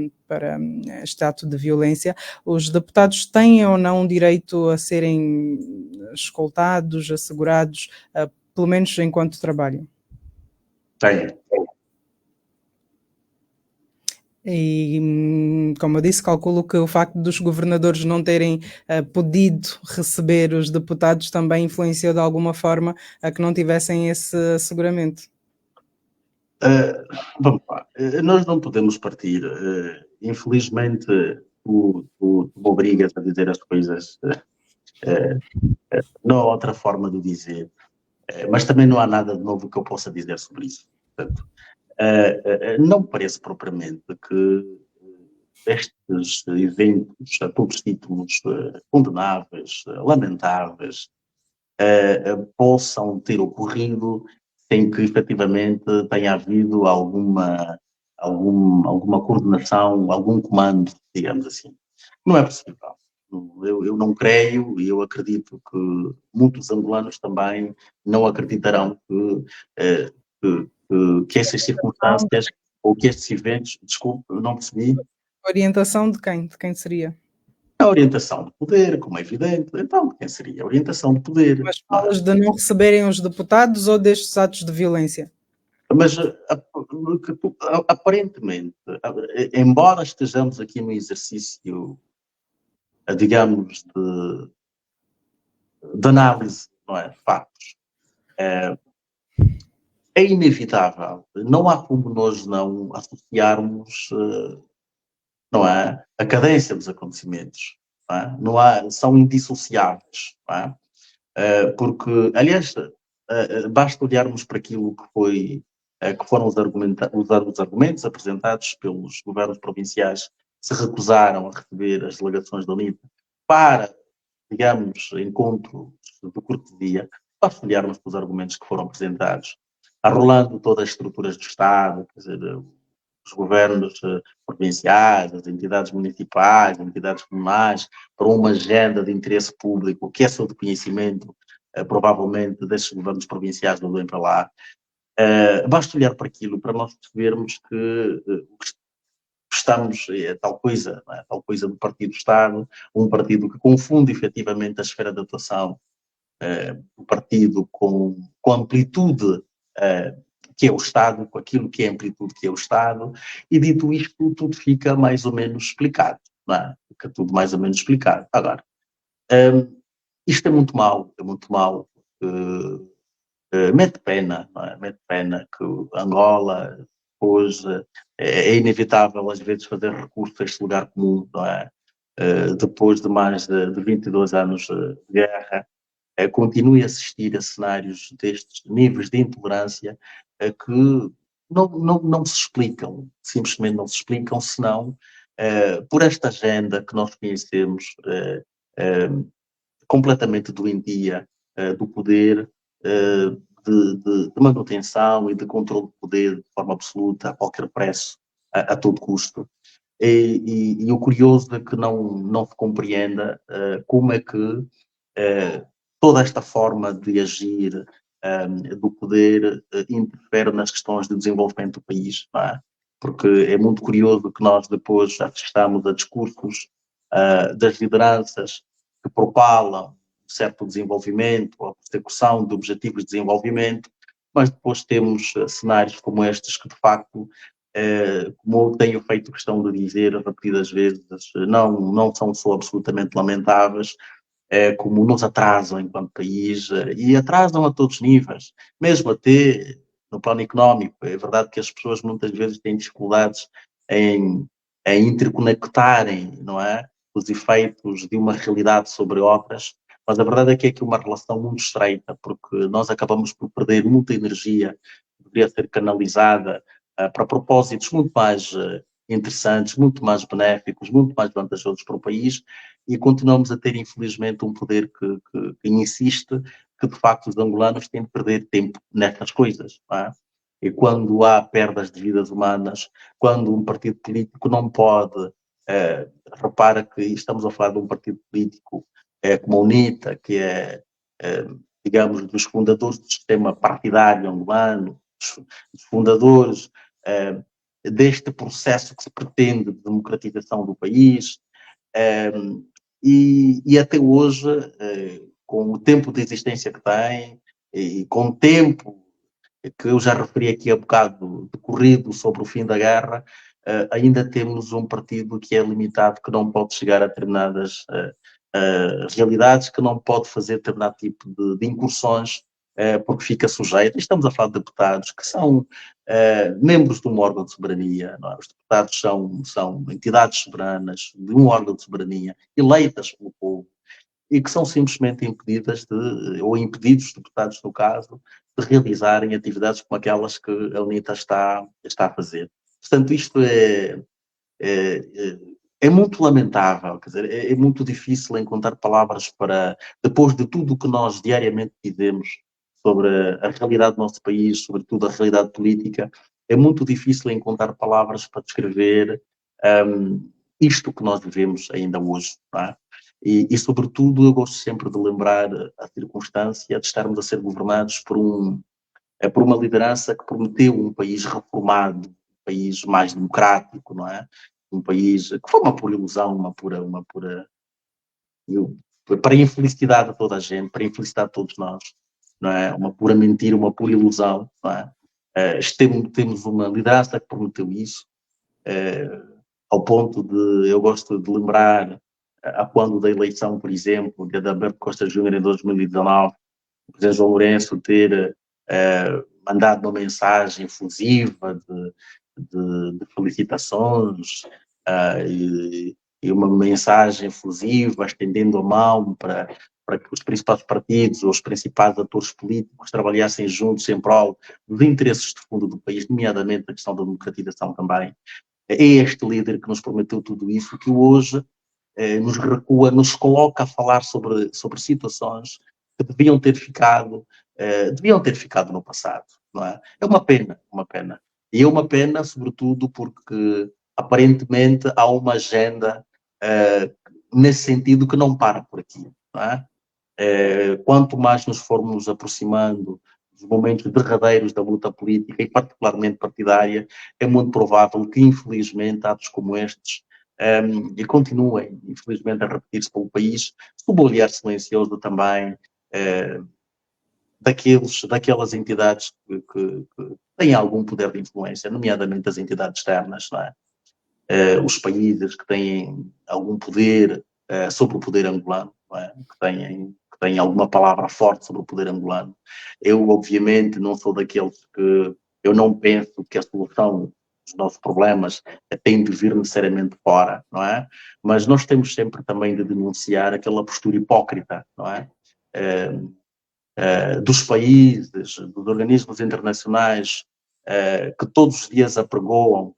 este ato de violência, os deputados têm ou não direito a serem escoltados, assegurados, pelo menos enquanto trabalham? Tem. E, como eu disse, calculo que o facto dos governadores não terem podido receber os deputados também influenciou de alguma forma a que não tivessem esse asseguramento. Vamos lá. Nós não podemos partir, infelizmente, tu me obrigas a dizer as coisas, não há outra forma de dizer, mas também não há nada de novo que eu possa dizer sobre isso. Portanto, não me parece propriamente que estes eventos, a todos os títulos condenáveis, lamentáveis, possam ter ocorrido sem que efetivamente tenha havido alguma coordenação, algum comando, digamos assim. Não é possível. Eu não creio e eu acredito que muitos angolanos também não acreditarão que essas circunstâncias ou que estes eventos, desculpe, eu não percebi. Orientação de quem? De quem seria? A orientação de poder, como é evidente. Então, quem seria? A orientação de poder. Mas falas de não receberem os deputados ou destes atos de violência? Mas, aparentemente, embora estejamos aqui no exercício, digamos, de análise, não é, de factos, é inevitável. Não há como nós não associarmos, não é, a cadência dos acontecimentos. Não há, são indissociáveis. Não é? Porque, aliás, basta olharmos para aquilo que foram os argumentos apresentados pelos governos provinciais que se recusaram a receber as delegações da UNITA para, digamos, encontros de cortesia. Basta olharmos para os argumentos que foram apresentados, arrolando todas as estruturas do Estado, quer dizer, os governos provinciais, as entidades municipais, as entidades comunais, para uma agenda de interesse público, que é só de conhecimento, provavelmente, destes governos provinciais do bem para lá. Basta olhar para aquilo para nós percebermos que estamos, tal coisa, não é? Tal coisa do Partido-Estado, um partido que confunde efetivamente a esfera de atuação do partido com a amplitude que é o Estado, com aquilo que é a amplitude que é o Estado, e dito isto, tudo fica mais ou menos explicado, não é? Fica tudo mais ou menos explicado. Agora, isto é muito mau, mete pena, não é? Mete pena que Angola, hoje, é inevitável às vezes fazer recurso a este lugar comum, não é? Depois de mais de 22 anos de guerra, continue a assistir a cenários destes níveis de intolerância que não se explicam, simplesmente não se explicam, senão por esta agenda que nós conhecemos completamente doentia do poder, de manutenção e de controle do poder de forma absoluta, a qualquer preço, a todo custo. E o curioso é que não se compreenda como é que toda esta forma de agir do poder interfere nas questões de desenvolvimento do país, não é? Porque é muito curioso que nós depois assistamos a discursos das lideranças que propalam um certo desenvolvimento, a persecução de objetivos de desenvolvimento, mas depois temos cenários como estes que, de facto, como eu tenho feito questão de dizer repetidas vezes, não são só absolutamente lamentáveis, como nos atrasam enquanto país, e atrasam a todos os níveis, mesmo até no plano económico. É verdade que as pessoas muitas vezes têm dificuldades em interconectarem, não é, os efeitos de uma realidade sobre outras, mas a verdade é que é aqui uma relação muito estreita, porque nós acabamos por perder muita energia que deveria ser canalizada para propósitos muito mais interessantes, muito mais benéficos, muito mais vantajosos para o país, e continuamos a ter, infelizmente, um poder que insiste que, de facto, os angolanos têm de perder tempo nestas coisas, não é? E quando há perdas de vidas humanas, quando um partido político não pode, repara que estamos a falar de um partido político como a UNITA, que é, digamos, dos fundadores do sistema partidário angolano, dos fundadores deste processo que se pretende de democratização do país, e até hoje, com o tempo de existência que tem, e com o tempo que eu já referi aqui há bocado decorrido sobre o fim da guerra, ainda temos um partido que é limitado, que não pode chegar a determinadas realidades, que não pode fazer determinado tipo de incursões, porque fica sujeito. Estamos a falar de deputados que são membros de um órgão de soberania, não é? Os deputados são entidades soberanas de um órgão de soberania, eleitas pelo povo, e que são simplesmente impedidos, os deputados no caso, de realizarem atividades como aquelas que a UNITA está a fazer. Portanto, isto é muito lamentável, quer dizer, é muito difícil encontrar palavras para, depois de tudo o que nós diariamente dizemos sobre a realidade do nosso país, sobretudo a realidade política, é muito difícil encontrar palavras para descrever isto que nós vivemos ainda hoje, não é? E, sobretudo, eu gosto sempre de lembrar a circunstância de estarmos a ser governados por uma liderança que prometeu um país reformado, um país mais democrático, não é? Um país que foi uma pura ilusão, para a infelicidade de toda a gente, para a infelicidade de todos nós, não é? Uma pura mentira, uma pura ilusão, não é? Temos uma liderança que prometeu isso, ao ponto de, eu gosto de lembrar, a quando da eleição, por exemplo, de Adalberto Costa Júnior em 2019, o presidente João Lourenço ter mandado uma mensagem efusiva de felicitações e uma mensagem efusiva, estendendo a mão para que os principais partidos ou os principais atores políticos trabalhassem juntos em prol dos interesses de fundo do país, nomeadamente a questão da democratização também. É este líder que nos prometeu tudo isso, que hoje nos recua, nos coloca a falar sobre situações que deviam ter ficado no passado, não é? É uma pena. E é uma pena, sobretudo, porque aparentemente há uma agenda nesse sentido que não para por aqui, não é? Quanto mais nos formos aproximando dos momentos derradeiros da luta política e particularmente partidária, é muito provável que, infelizmente, atos como estes e continuem, infelizmente, a repetir-se pelo país, sob o olhar silencioso também daquelas entidades que têm algum poder de influência, nomeadamente as entidades externas, não é? Os países que têm algum poder sobre o poder angolano, não é? que têm alguma palavra forte sobre o poder angolano. Eu, obviamente, não sou daqueles que... Eu não penso que a solução dos nossos problemas tem de vir necessariamente fora, não é? Mas nós temos sempre também de denunciar aquela postura hipócrita, não é? Dos países, dos organismos internacionais, que todos os dias apregoam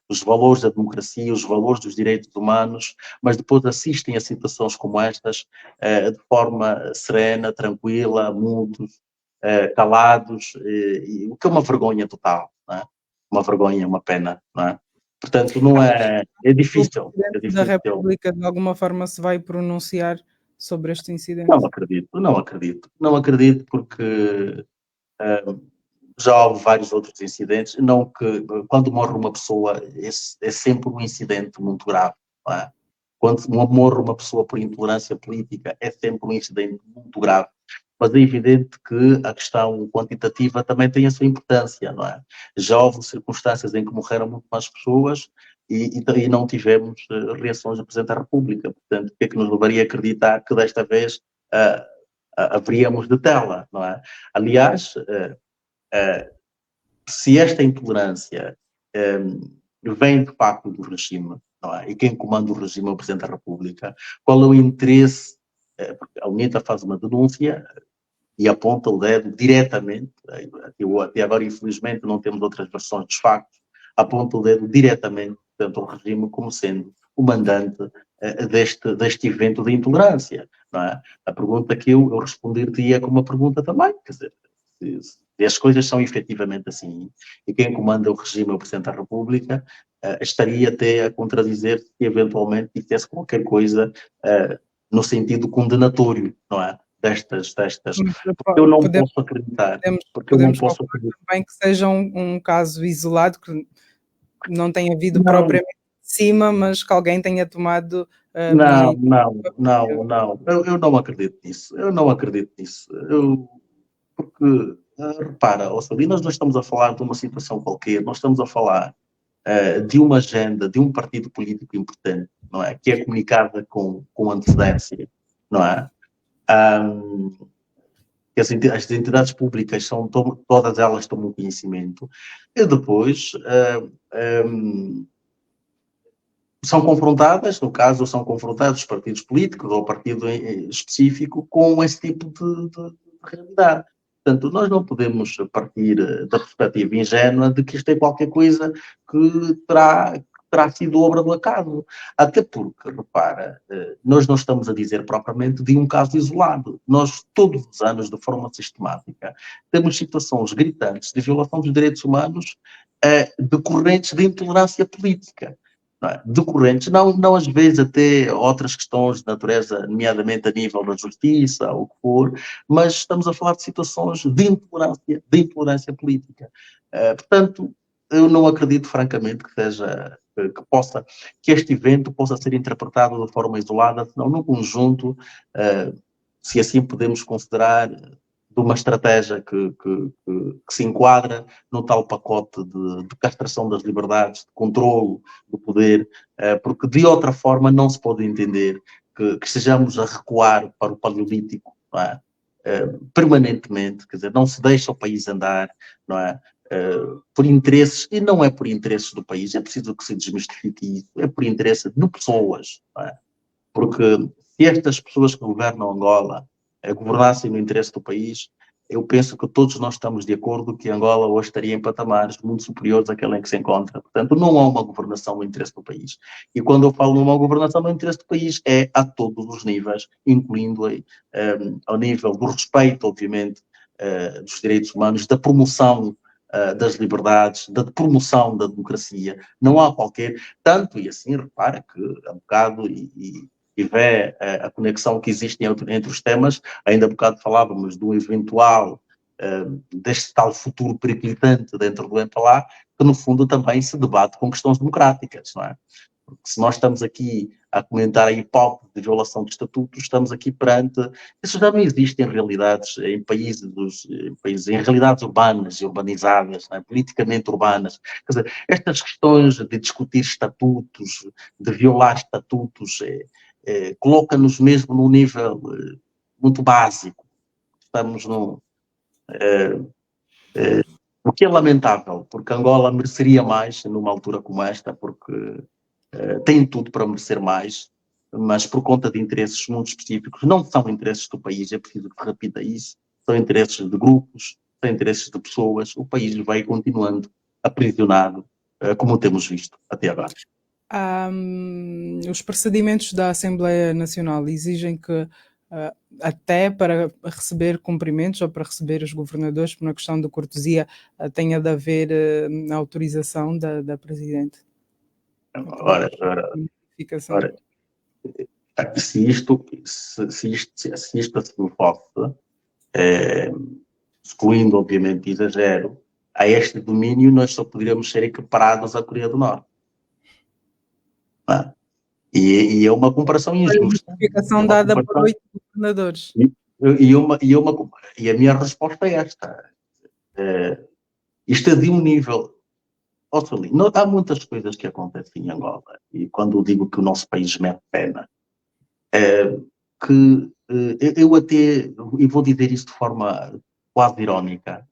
os valores da democracia, os valores dos direitos humanos, mas depois assistem a situações como estas de forma serena, tranquila, mudos, calados, o que é uma vergonha total, não é? Uma vergonha, uma pena, não é? Portanto, não é difícil. O Presidente da República de alguma forma se vai pronunciar sobre este incidente? Não acredito porque já houve vários outros incidentes, não que quando morre uma pessoa é sempre um incidente muito grave, não é? Quando morre uma pessoa por intolerância política é sempre um incidente muito grave, mas é evidente que a questão quantitativa também tem a sua importância, não é? Já houve circunstâncias em que morreram muito mais pessoas e não tivemos reações do Presidente da República, portanto, o que é que nos levaria a acreditar que desta vez haveríamos de tê-la, não é? Aliás, se esta intolerância vem de facto do regime, não é? E quem comanda o regime é o Presidente da República, qual é o interesse? Porque a UNITA faz uma denúncia e aponta o dedo diretamente, até agora infelizmente não temos outras versões dos factos, aponta o dedo diretamente ao regime como sendo o mandante deste evento de intolerância, não é? A pergunta que eu responderia com uma pergunta também, quer dizer, se as coisas são efetivamente assim, e quem comanda o regime é o Presidente da República, estaria até a contradizer se eventualmente dissesse qualquer coisa no sentido condenatório, não é? Destas, porque eu não posso acreditar. Podemos também que seja um caso isolado, que não tenha havido propriamente de cima, mas que alguém tenha tomado... Não. Eu não acredito nisso. Porque, repara, nós não estamos a falar de uma situação qualquer, nós estamos a falar de uma agenda, de um partido político importante, não é? Que é comunicada com antecedência, não é? que as entidades públicas todas elas tomam conhecimento, e depois são confrontadas, no caso, são confrontados os partidos políticos ou o partido específico com esse tipo de realidade. Portanto, nós não podemos partir da perspectiva ingênua de que isto é qualquer coisa que terá sido obra do acaso. Até porque, repara, nós não estamos a dizer propriamente de um caso isolado. Nós, todos os anos, de forma sistemática, temos situações gritantes de violação dos direitos humanos decorrentes de intolerância política. Não é? Decorrentes, não às vezes até outras questões de natureza, nomeadamente a nível da justiça, ou o que for, mas estamos a falar de situações de intolerância política. Portanto, eu não acredito, francamente, que este evento possa ser interpretado de forma isolada, senão num conjunto, se assim podemos considerar, de uma estratégia que se enquadra no tal pacote de castração das liberdades, de controlo do poder, porque de outra forma não se pode entender que estejamos a recuar para o paleolítico, não é? Permanentemente, quer dizer, não se deixa o país andar, não é? Por interesses, e não é por interesses do país, é preciso que se desmistifique isso, é por interesse de pessoas, não é? Porque se estas pessoas que governam Angola governassem no interesse do país, eu penso que todos nós estamos de acordo que Angola hoje estaria em patamares muito superiores àquele em que se encontra. Portanto, não há uma governação no interesse do país. E quando eu falo numa governação no interesse do país, é a todos os níveis, incluindo ao nível do respeito, obviamente, dos direitos humanos, da promoção das liberdades, da promoção da democracia. Não há qualquer... Tanto, e assim, repara que há bocado, e vê a conexão que existe entre os temas, ainda há bocado falávamos de um eventual, deste tal futuro periclitante dentro do MPLA, que no fundo também se debate com questões democráticas, não é? Porque se nós estamos aqui a comentar a hipótese de violação de estatutos, estamos aqui perante... Isso já não existe em realidades, em realidades urbanas e urbanizadas, não é? Politicamente urbanas. Quer dizer, estas questões de discutir estatutos, de violar estatutos, coloca-nos mesmo num nível muito básico. Estamos o que é lamentável, porque Angola mereceria mais numa altura como esta, porque tem tudo para merecer mais, mas por conta de interesses muito específicos, não são interesses do país, é preciso que repita isso, são interesses de grupos, são interesses de pessoas, o país vai continuando aprisionado, como temos visto até agora. Os procedimentos da Assembleia Nacional exigem que, até para receber cumprimentos ou para receber os governadores, por uma questão de cortesia, tenha de haver a autorização da Presidente. Ora, se isto assim fosse, excluindo obviamente exagero, a este domínio nós só poderíamos ser equiparados à Coreia do Norte. E é uma comparação injusta. A justificação dada por 8 governadores. E a minha resposta é esta. Isto é de um nível... há muitas coisas que acontecem em Angola, e quando eu digo que o nosso país mete pena, que eu até, e vou dizer isso de forma quase irónica,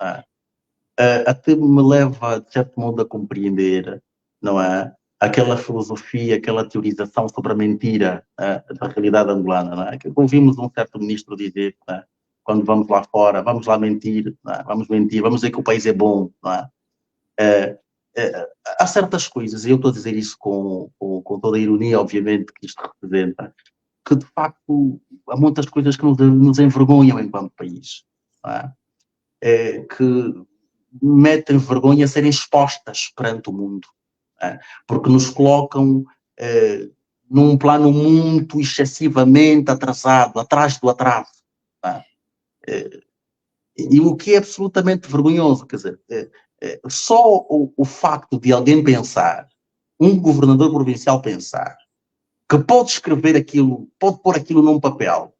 até me leva, de certo modo, a compreender, não é? Aquela filosofia, aquela teorização sobre a mentira da realidade angolana, não é? Que ouvimos um certo ministro dizer, quando vamos lá fora, vamos lá mentir, não é? Vamos mentir, vamos dizer que o país é bom, não é? Há certas coisas, e eu estou a dizer isso com toda a ironia, obviamente, que isto representa, que de facto há muitas coisas que nos envergonham enquanto país, não é? Que metem vergonha a serem expostas perante o mundo, porque nos colocam num plano muito excessivamente atrasado, atrás do atraso. E o que é absolutamente vergonhoso, quer dizer, só o facto de alguém pensar, um governador provincial pensar, que pode escrever aquilo, pode pôr aquilo num papel,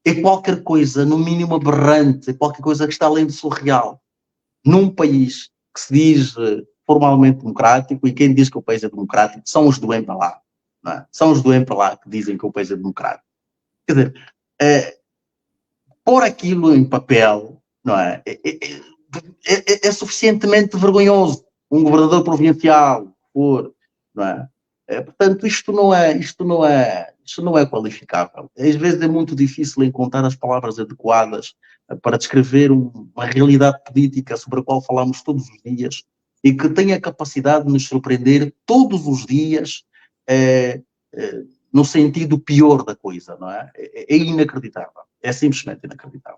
é qualquer coisa, no mínimo aberrante, é qualquer coisa que está além de surreal. Num país que se diz formalmente democrático, e quem diz que o país é democrático são os do MPLA, não é? São os do MPLA que dizem que o país é democrático. Quer dizer, pôr aquilo em papel, não é? É suficientemente vergonhoso. Um governador provincial, não é? Portanto, isto não é qualificável. Às vezes é muito difícil encontrar as palavras adequadas para descrever uma realidade política sobre a qual falamos todos os dias e que tem a capacidade de nos surpreender todos os dias no sentido pior da coisa, não é? É inacreditável. É simplesmente inacreditável.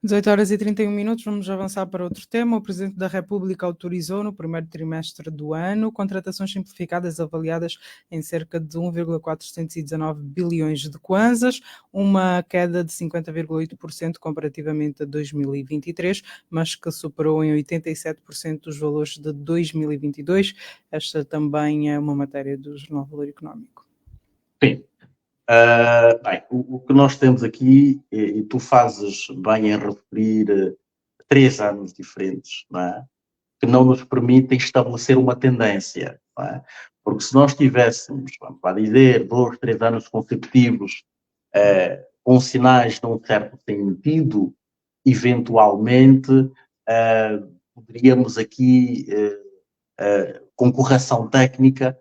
18h31, vamos avançar para outro tema. O Presidente da República autorizou no primeiro trimestre do ano contratações simplificadas avaliadas em cerca de 1,419 bilhões de kwanzas, uma queda de 50,8% comparativamente a 2023, mas que superou em 87% os valores de 2022. Esta também é uma matéria do Jornal Valor Económico. Sim. Bem, o que nós temos aqui, e tu fazes bem em referir 3 anos diferentes, não é? Que não nos permitem estabelecer uma tendência, não é? Porque se nós tivéssemos, vamos lá dizer, 2, 3 anos consecutivos com sinais de um certo sentido, eventualmente poderíamos aqui, com correção técnica,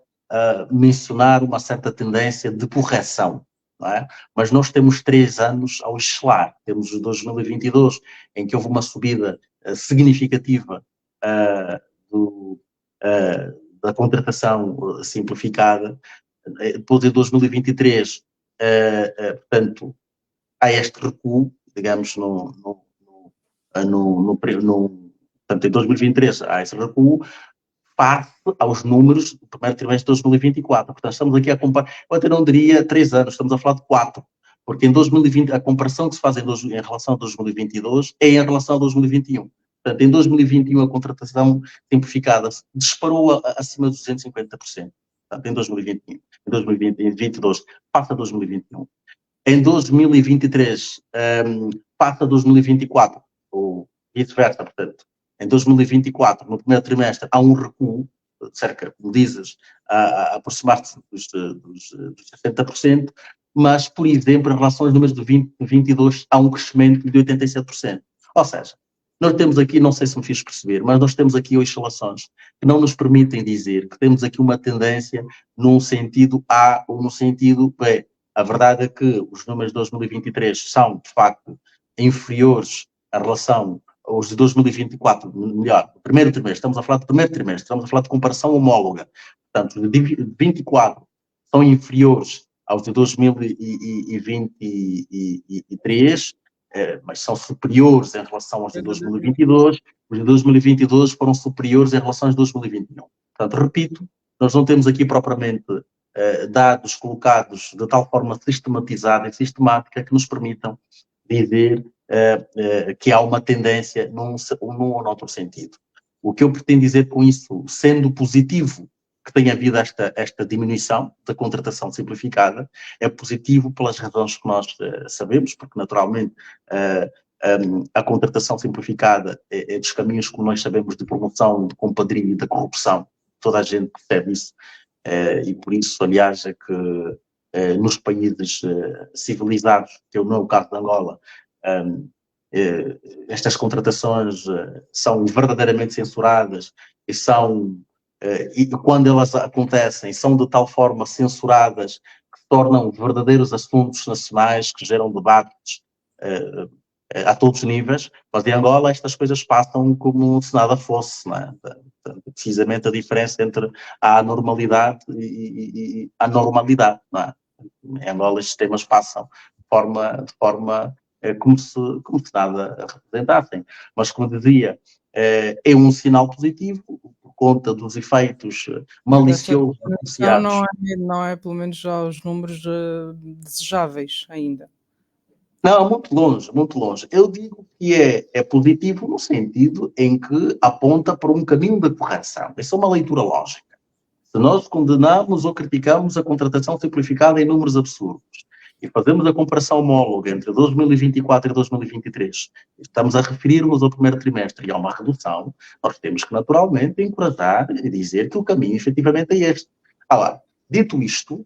mencionar uma certa tendência de correção, não é? Mas nós temos 3 anos ao oscilar. Temos o 2022, em que houve uma subida significativa da contratação simplificada. Depois, em 2023, portanto, há este recuo, digamos, portanto, em 2023 há esse recuo, face aos números do primeiro trimestre de 2024. Portanto, estamos aqui a comparar, eu até não diria 3 anos, estamos a falar de 4, porque em 2020, a comparação que se faz em relação a 2022 é em relação a 2021. Portanto, em 2021 a contratação simplificada disparou acima de 250%. Portanto, em 2021, em 2022, passa a 2021. Em 2023, passa a 2024, ou vice-versa, portanto. Em 2024, no primeiro trimestre, há um recuo, de cerca, como dizes, a aproximar-se dos 60%, mas, por exemplo, em relação aos números de 2022, há um crescimento de 87%. Ou seja, nós temos aqui, não sei se me fiz perceber, mas nós temos aqui oscilações que não nos permitem dizer que temos aqui uma tendência num sentido A ou no sentido B. A verdade é que os números de 2023 são, de facto, inferiores em relação os de 2024, melhor, o primeiro trimestre, estamos a falar do primeiro trimestre, estamos a falar de comparação homóloga. Portanto, os de 24 são inferiores aos de 2023, mas são superiores em relação aos de 2022. Os de 2022 foram superiores em relação aos de 2021. Portanto, repito, nós não temos aqui propriamente dados colocados de tal forma sistematizada e sistemática que nos permitam dizer que há uma tendência num ou noutro sentido. O que eu pretendo dizer com isso, sendo positivo que tenha havido esta diminuição da contratação simplificada, é positivo pelas razões que nós sabemos, porque naturalmente a contratação simplificada é dos caminhos, como nós sabemos, de promoção, de compadrio e da corrupção. Toda a gente percebe isso, e por isso, aliás, é que nos países civilizados, que não é o caso de Angola, estas contratações são verdadeiramente censuradas e quando elas acontecem, são de tal forma censuradas que se tornam verdadeiros assuntos nacionais que geram debates a todos os níveis, mas em Angola estas coisas passam como se nada fosse, não é? Precisamente a diferença entre a anormalidade e a normalidade, não é? Em Angola estes temas passam de forma como se nada representassem. Mas, como dizia, é um sinal positivo por conta dos efeitos maliciosos associados. Não é, pelo menos, já os números desejáveis ainda. Não, muito longe, muito longe. Eu digo que é positivo no sentido em que aponta para um caminho de correção. Essa é uma leitura lógica. Se nós condenamos ou criticamos a contratação simplificada em números absurdos e fazemos a comparação homóloga entre 2024 e 2023, estamos a referir-nos ao primeiro trimestre e há uma redução, nós temos que naturalmente encorajar e dizer que o caminho efetivamente é este. Dito isto,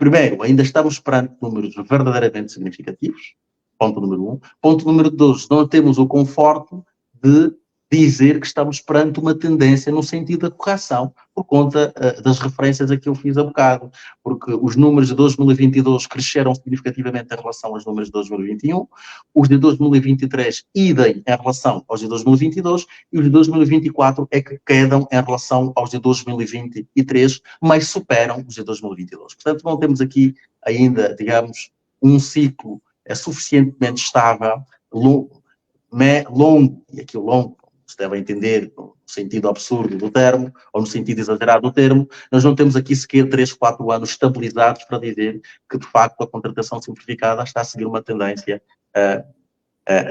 primeiro, ainda estamos perante números verdadeiramente significativos, ponto número 1. Ponto número 2, não temos o conforto de dizer que estamos perante uma tendência no sentido da correção, por conta das referências a que eu fiz há bocado, porque os números de 2022 cresceram significativamente em relação aos números de 2021, os de 2023 idem em relação aos de 2022, e os de 2024 é que quedam em relação aos de 2023, mas superam os de 2022. Portanto, não temos aqui ainda, digamos, um ciclo suficientemente estável, longo, e aqui o longo, se deve entender no sentido absurdo do termo, ou no sentido exagerado do termo, nós não temos aqui sequer 3, 4 anos estabilizados para dizer que, de facto, a contratação simplificada está a seguir uma tendência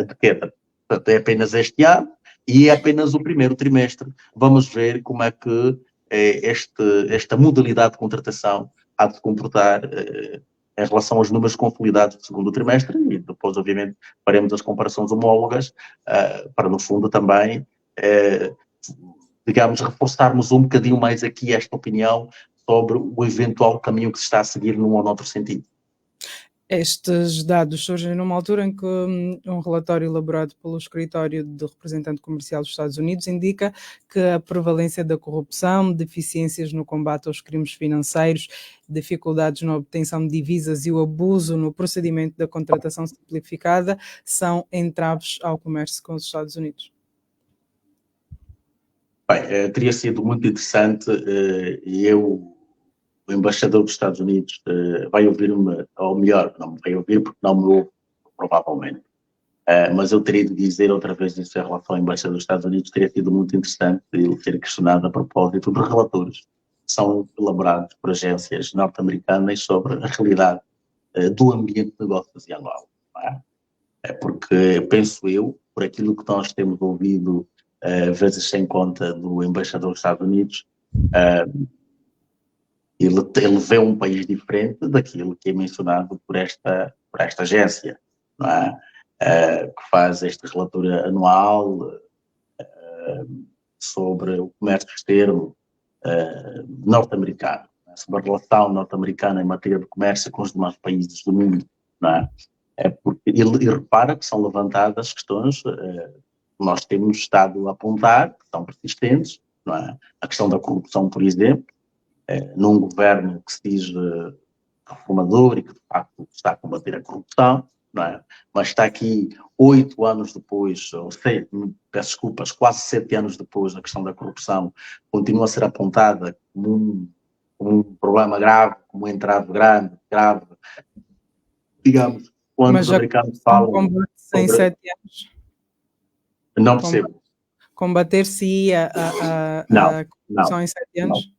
de queda. Portanto, é apenas este ano e é apenas o primeiro trimestre. Vamos ver como é que esta modalidade de contratação há de se comportar em relação aos números consolidados do segundo trimestre, e depois, obviamente, faremos as comparações homólogas para, no fundo, também, digamos, reforçarmos um bocadinho mais aqui esta opinião sobre o eventual caminho que se está a seguir num ou noutro sentido. Estes dados surgem numa altura em que um relatório elaborado pelo Escritório de Representante Comercial dos Estados Unidos indica que a prevalência da corrupção, deficiências no combate aos crimes financeiros, dificuldades na obtenção de divisas e o abuso no procedimento da contratação simplificada são entraves ao comércio com os Estados Unidos. Bem, teria sido muito interessante e o embaixador dos Estados Unidos vai ouvir-me, ou melhor, não me vai ouvir porque não me ouve, provavelmente. Mas eu teria de dizer outra vez isso em relação ao embaixador dos Estados Unidos, teria sido muito interessante ele ter questionado a propósito de relatores que são elaborados por agências norte-americanas sobre a realidade do ambiente de negócios em Angola. Não é? Porque penso eu, por aquilo que nós temos ouvido vezes sem conta do embaixador dos Estados Unidos, ele vê um país diferente daquilo que é mencionado por esta agência, não é? Que faz este relatório anual sobre o comércio externo norte-americano, sobre a relação norte-americana em matéria de comércio com os demais países do mundo, não é? Porque ele repara que são levantadas questões que nós temos estado a apontar, que são persistentes, não é? A questão da corrupção, por exemplo, num governo que se diz reformador e que, de facto, está a combater a corrupção, não é? Mas está aqui 8 anos depois, ou 7, peço desculpas, quase 7 anos depois da questão da corrupção, continua a ser apontada como um problema grave, como um entrave grave, digamos, quando os americanos falam... Combate-se em 7 anos? Não percebo. Combater-se a corrupção em 7 anos?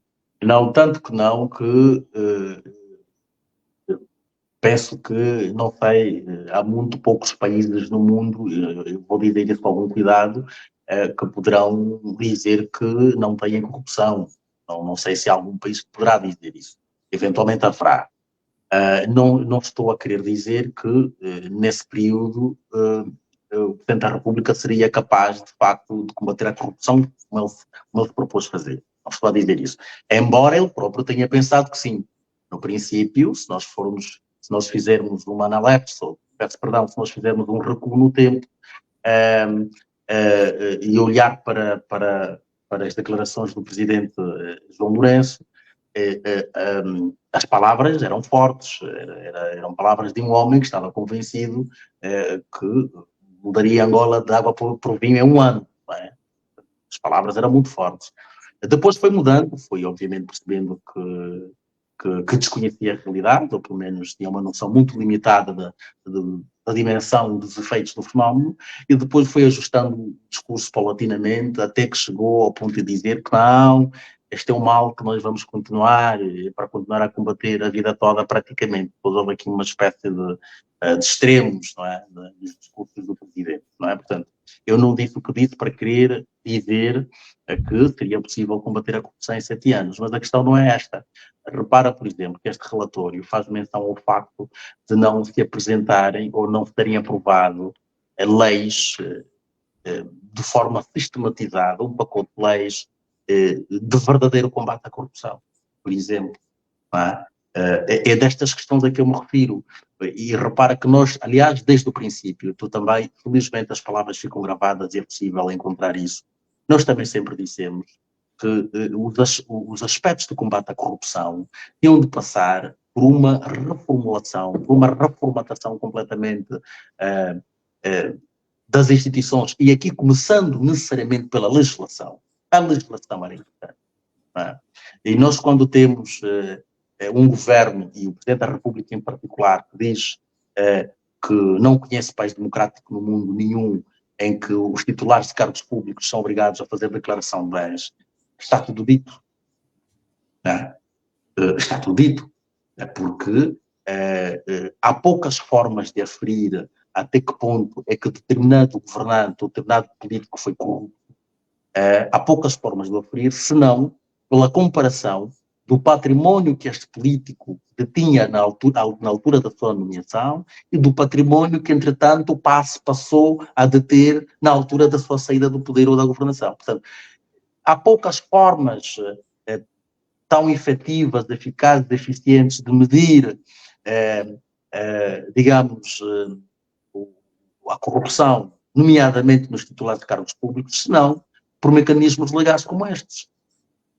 Não, tanto que não, que penso que, não sei, há muito poucos países no mundo, eu vou dizer isso com algum cuidado, que poderão dizer que não têm corrupção. Não sei se há algum país que poderá dizer isso. Eventualmente haverá. Não estou a querer dizer que, nesse período, o Presidente da República seria capaz, de facto, de combater a corrupção como ele se propôs fazer. Não estou a dizer isso. Embora ele próprio tenha pensado que sim. No princípio, se nós fizermos uma analepse, se nós fizermos um recuo no tempo e olhar para as declarações do Presidente João Lourenço, as palavras eram fortes, eram palavras de um homem que estava convencido que mudaria Angola de água para o vinho em um ano. Não é? As palavras eram muito fortes. Depois foi mudando, foi obviamente percebendo que desconhecia a realidade, ou pelo menos tinha uma noção muito limitada da dimensão dos efeitos do fenómeno, e depois foi ajustando o discurso paulatinamente, até que chegou ao ponto de dizer que não, este é um mal que nós vamos continuar, para continuar a combater a vida toda praticamente. Depois houve aqui uma espécie de extremos, não é, dos discursos do Presidente, não é? Portanto, eu não disse o que disse para querer dizer que seria possível combater a corrupção em 7 anos, mas a questão não é esta. Repara, por exemplo, que este relatório faz menção ao facto de não se apresentarem ou não serem aprovado leis de forma sistematizada, um pacote de leis de verdadeiro combate à corrupção, por exemplo. Não é? É destas questões a que eu me refiro. E repara que nós, aliás, desde o princípio, tu também, felizmente as palavras ficam gravadas e é possível encontrar isso. Nós também sempre dissemos que os aspectos de combate à corrupção tinham de passar por uma reformulação, por uma reformatação completamente das instituições, e aqui começando necessariamente pela legislação. A legislação era importante. Não é? E nós, quando temos um governo, e o Presidente da República em particular, que diz que não conhece país democrático no mundo nenhum em que os titulares de cargos públicos são obrigados a fazer declaração de bens, está tudo dito. Não é? Está tudo dito. Porque há poucas formas de aferir até que ponto é que determinado governante ou determinado político foi corrupto. Há poucas formas de aferir, senão pela comparação do património que este político detinha na altura da sua nomeação e do património que, entretanto, passou a deter na altura da sua saída do poder ou da governação. Portanto, há poucas formas tão efetivas, eficazes, eficientes de medir, digamos, a corrupção, nomeadamente nos titulares de cargos públicos, senão por mecanismos legais como estes.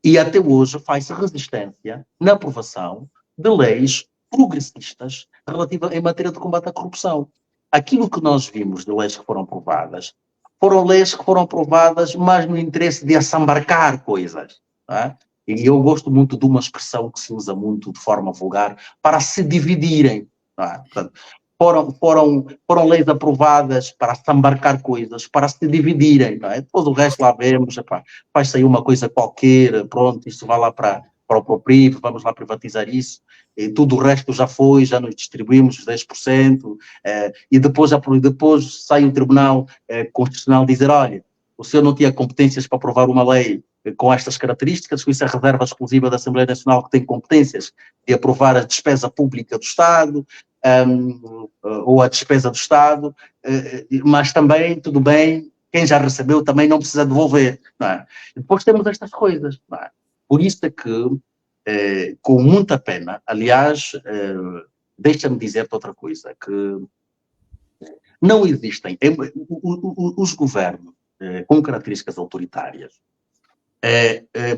E até hoje faz-se resistência na aprovação de leis progressistas relativas em matéria de combate à corrupção. Aquilo que nós vimos de leis que foram aprovadas, foram leis que foram aprovadas mais no interesse de assambarcar coisas. Não é? E eu gosto muito de uma expressão que se usa muito de forma vulgar, para se dividirem. Não é? Portanto, foram leis aprovadas para assambarcar coisas, para se dividirem. Não é? Depois o resto lá vemos, vai sair uma coisa qualquer, pronto, isso vai lá para o PRIV, vamos lá privatizar isso, e tudo o resto já foi, já nos distribuímos os 10%, e depois sai o Tribunal Constitucional dizer, olha, o senhor não tinha competências para aprovar uma lei com estas características, isso é reserva exclusiva da Assembleia Nacional que tem competências de aprovar a despesa pública do Estado, ou a despesa do Estado, mas também, tudo bem, quem já recebeu também não precisa devolver. Não é? E depois temos estas coisas. Não é? Por isso é que, com muita pena, aliás, deixa-me dizer-te outra coisa, que não existem, os governos com características autoritárias,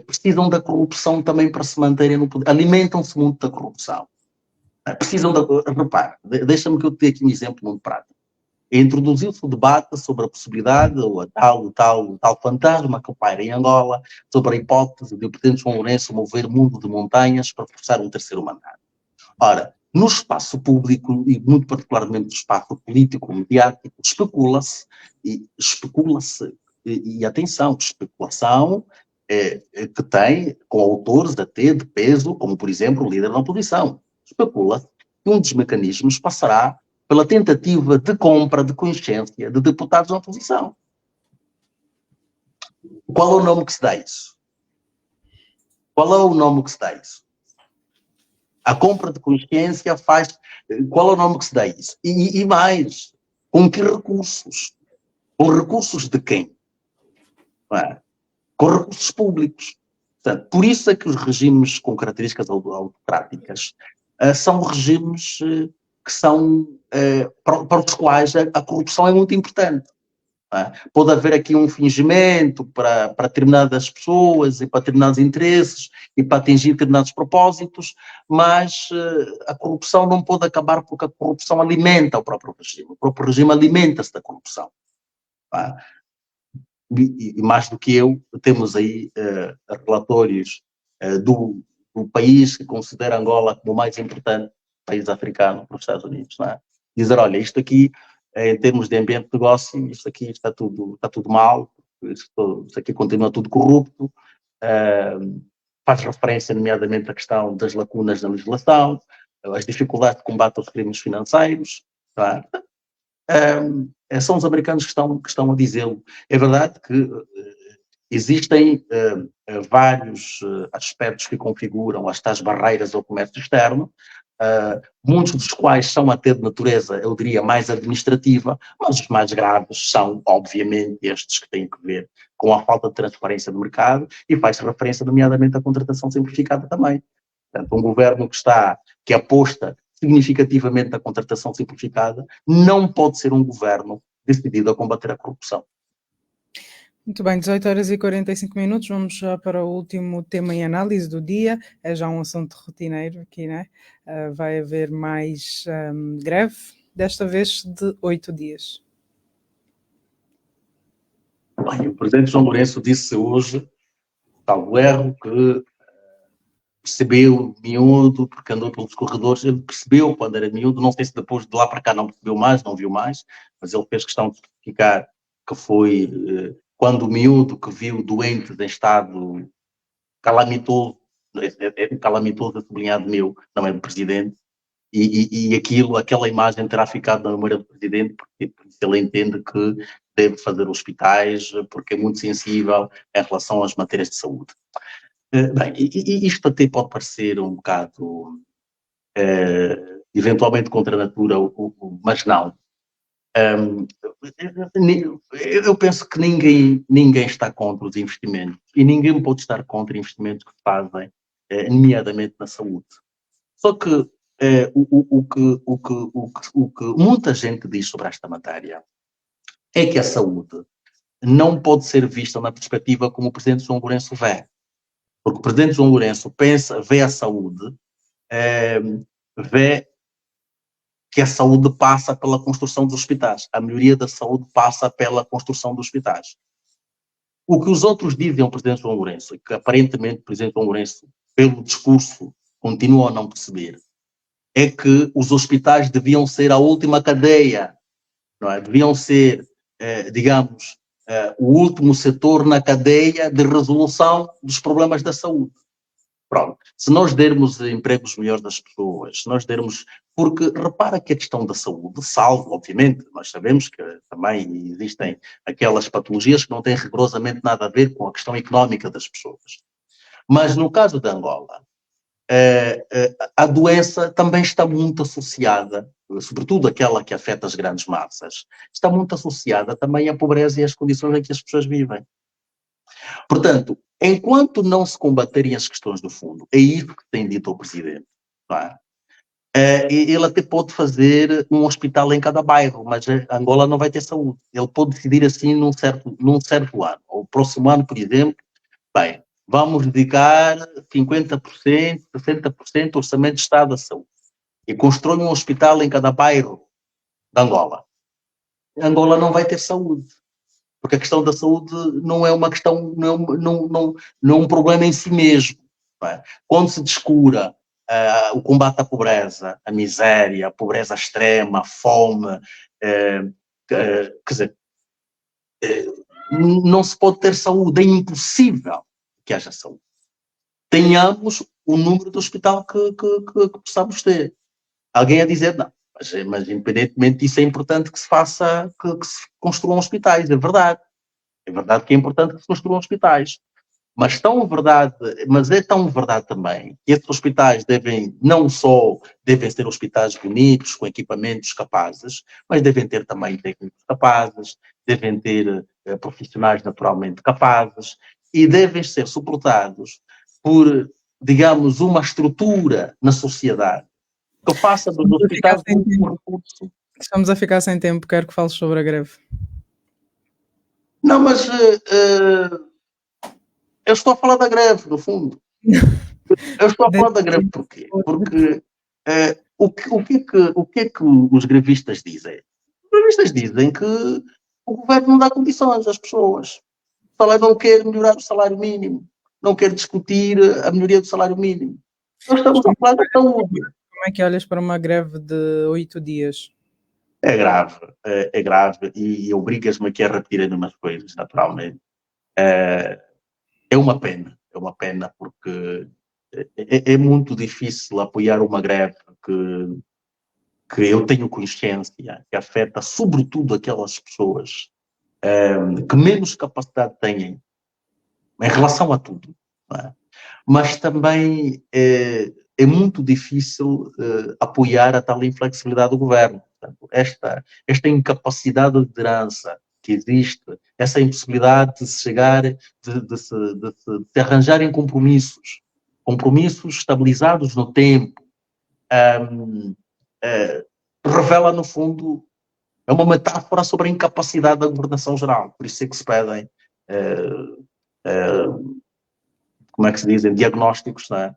precisam da corrupção também para se manterem no poder, alimentam-se muito da corrupção. Precisam repare, deixa-me que eu te dê aqui um exemplo muito prático. Introduziu-se o debate sobre a possibilidade, ou o tal fantasma que paira em Angola, sobre a hipótese de o Presidente João Lourenço mover mundo de montanhas para forçar um terceiro mandato. Ora, no espaço público, e muito particularmente no espaço político-mediático, especula-se, e atenção, especulação que tem com autores até de peso, como por exemplo o líder da oposição. Especula-se que um dos mecanismos passará pela tentativa de compra de consciência de deputados da oposição. Qual é o nome que se dá a isso? Qual é o nome que se dá a isso? A compra de consciência faz... Qual é o nome que se dá a isso? E mais, com que recursos? Com recursos de quem? Com recursos públicos. Portanto, por isso é que os regimes com características autocráticas são regimes que são, para os quais a corrupção é muito importante. Pode haver aqui um fingimento para determinadas pessoas e para determinados interesses e para atingir determinados propósitos, mas a corrupção não pode acabar porque a corrupção alimenta o próprio regime. O próprio regime alimenta-se da corrupção. E mais do que eu, temos aí relatórios do país que considera Angola como o mais importante país africano para os Estados Unidos. Não é? Dizer, olha, isto aqui, em termos de ambiente de negócio, isto aqui está tudo mal, isto aqui continua tudo corrupto, faz referência, nomeadamente, à questão das lacunas na legislação, as dificuldades de combate aos crimes financeiros. Não é? São os americanos que estão a dizê-lo. É verdade que existem vários aspectos que configuram as tais barreiras ao comércio externo, muitos dos quais são até de natureza, eu diria, mais administrativa, mas os mais graves são, obviamente, estes que têm que ver com a falta de transparência do mercado e faz referência, nomeadamente, à contratação simplificada também. Portanto, um governo que aposta significativamente na contratação simplificada não pode ser um governo decidido a combater a corrupção. Muito bem, 18h45, vamos já para o último tema em análise do dia, é já um assunto rotineiro aqui, né? Vai haver mais greve, desta vez de 8 dias. Bem, o presidente João Lourenço disse hoje, salvo erro, que percebeu miúdo, porque andou pelos corredores, ele percebeu quando era miúdo, não sei se depois de lá para cá não percebeu mais, não viu mais, mas ele fez questão de explicar que foi quando o miúdo que viu doentes em estado calamitoso, o calamitoso é sublinhado meu, não é do presidente, e aquela imagem terá ficado na memória do presidente, porque ele entende que deve fazer hospitais, porque é muito sensível em relação às matérias de saúde. Bem, isto até pode parecer um bocado, eventualmente contra a natura, mas não. Eu penso que ninguém está contra os investimentos e ninguém pode estar contra investimentos que se fazem, nomeadamente na saúde. Só que o que muita gente diz sobre esta matéria é que a saúde não pode ser vista na perspectiva como o presidente João Lourenço vê. Porque o presidente João Lourenço vê a saúde, vê que a saúde passa pela construção dos hospitais. A melhoria da saúde passa pela construção dos hospitais. O que os outros dizem ao presidente João Lourenço, e que aparentemente o presidente João Lourenço, pelo discurso, continua a não perceber, é que os hospitais deviam ser a última cadeia, não é? Deviam ser, digamos, o último setor na cadeia de resolução dos problemas da saúde. Pronto, se nós dermos empregos melhores às pessoas, se nós dermos... Porque repara que a questão da saúde, salvo, obviamente, nós sabemos que também existem aquelas patologias que não têm rigorosamente nada a ver com a questão económica das pessoas. Mas no caso de Angola, a doença também está muito associada, sobretudo aquela que afeta as grandes massas, está muito associada também à pobreza e às condições em que as pessoas vivem. Portanto, enquanto não se combaterem as questões do fundo, é isso que tem dito o Presidente, não é? Ele até pode fazer um hospital em cada bairro, mas Angola não vai ter saúde. Ele pode decidir assim num certo ano. O próximo ano, por exemplo, bem, vamos dedicar 50%, 60% do orçamento de Estado à saúde. E constrói um hospital em cada bairro de Angola. Angola não vai ter saúde. Porque a questão da saúde não é uma questão, não é um problema em si mesmo. Não é? Quando se descura o combate à pobreza, a miséria, a pobreza extrema, a fome, quer dizer, não se pode ter saúde, é impossível que haja saúde. Tenhamos o número de hospital que possamos ter. Alguém a dizer, não, mas independentemente disso é importante que se faça, que se construam hospitais, é verdade. É verdade que é importante que se construam hospitais. Mas é tão verdade também que esses hospitais não só devem ser hospitais bonitos, com equipamentos capazes, mas devem ter também técnicos capazes, devem ter profissionais naturalmente capazes e devem ser suportados por, digamos, uma estrutura na sociedade que faça dos hospitais um recurso. Estamos a ficar sem tempo, quero que fales sobre a greve. Não, mas eu estou a falar da greve, no fundo. Eu estou a falar da greve porquê? Porque o que é que os grevistas dizem? Os grevistas dizem que o governo não dá condições às pessoas. O salário não quer melhorar o salário mínimo. Não quer discutir a melhoria do salário mínimo. Nós estamos a falar da saúde. Como é que olhas para uma greve de 8 dias? É grave e obrigas-me aqui a repetir algumas coisas, naturalmente. É uma pena porque é muito difícil apoiar uma greve que eu tenho consciência que afeta sobretudo aquelas pessoas que menos capacidade têm em relação a tudo, não é? Mas também é muito difícil apoiar a tal inflexibilidade do governo. Portanto, esta incapacidade de liderança que existe, essa impossibilidade de se chegar, de se arranjarem compromissos compromissos estabilizados no tempo, revela, no fundo, é uma metáfora sobre a incapacidade da governação geral. Por isso é que se pedem, como é que se dizem, diagnósticos, não é?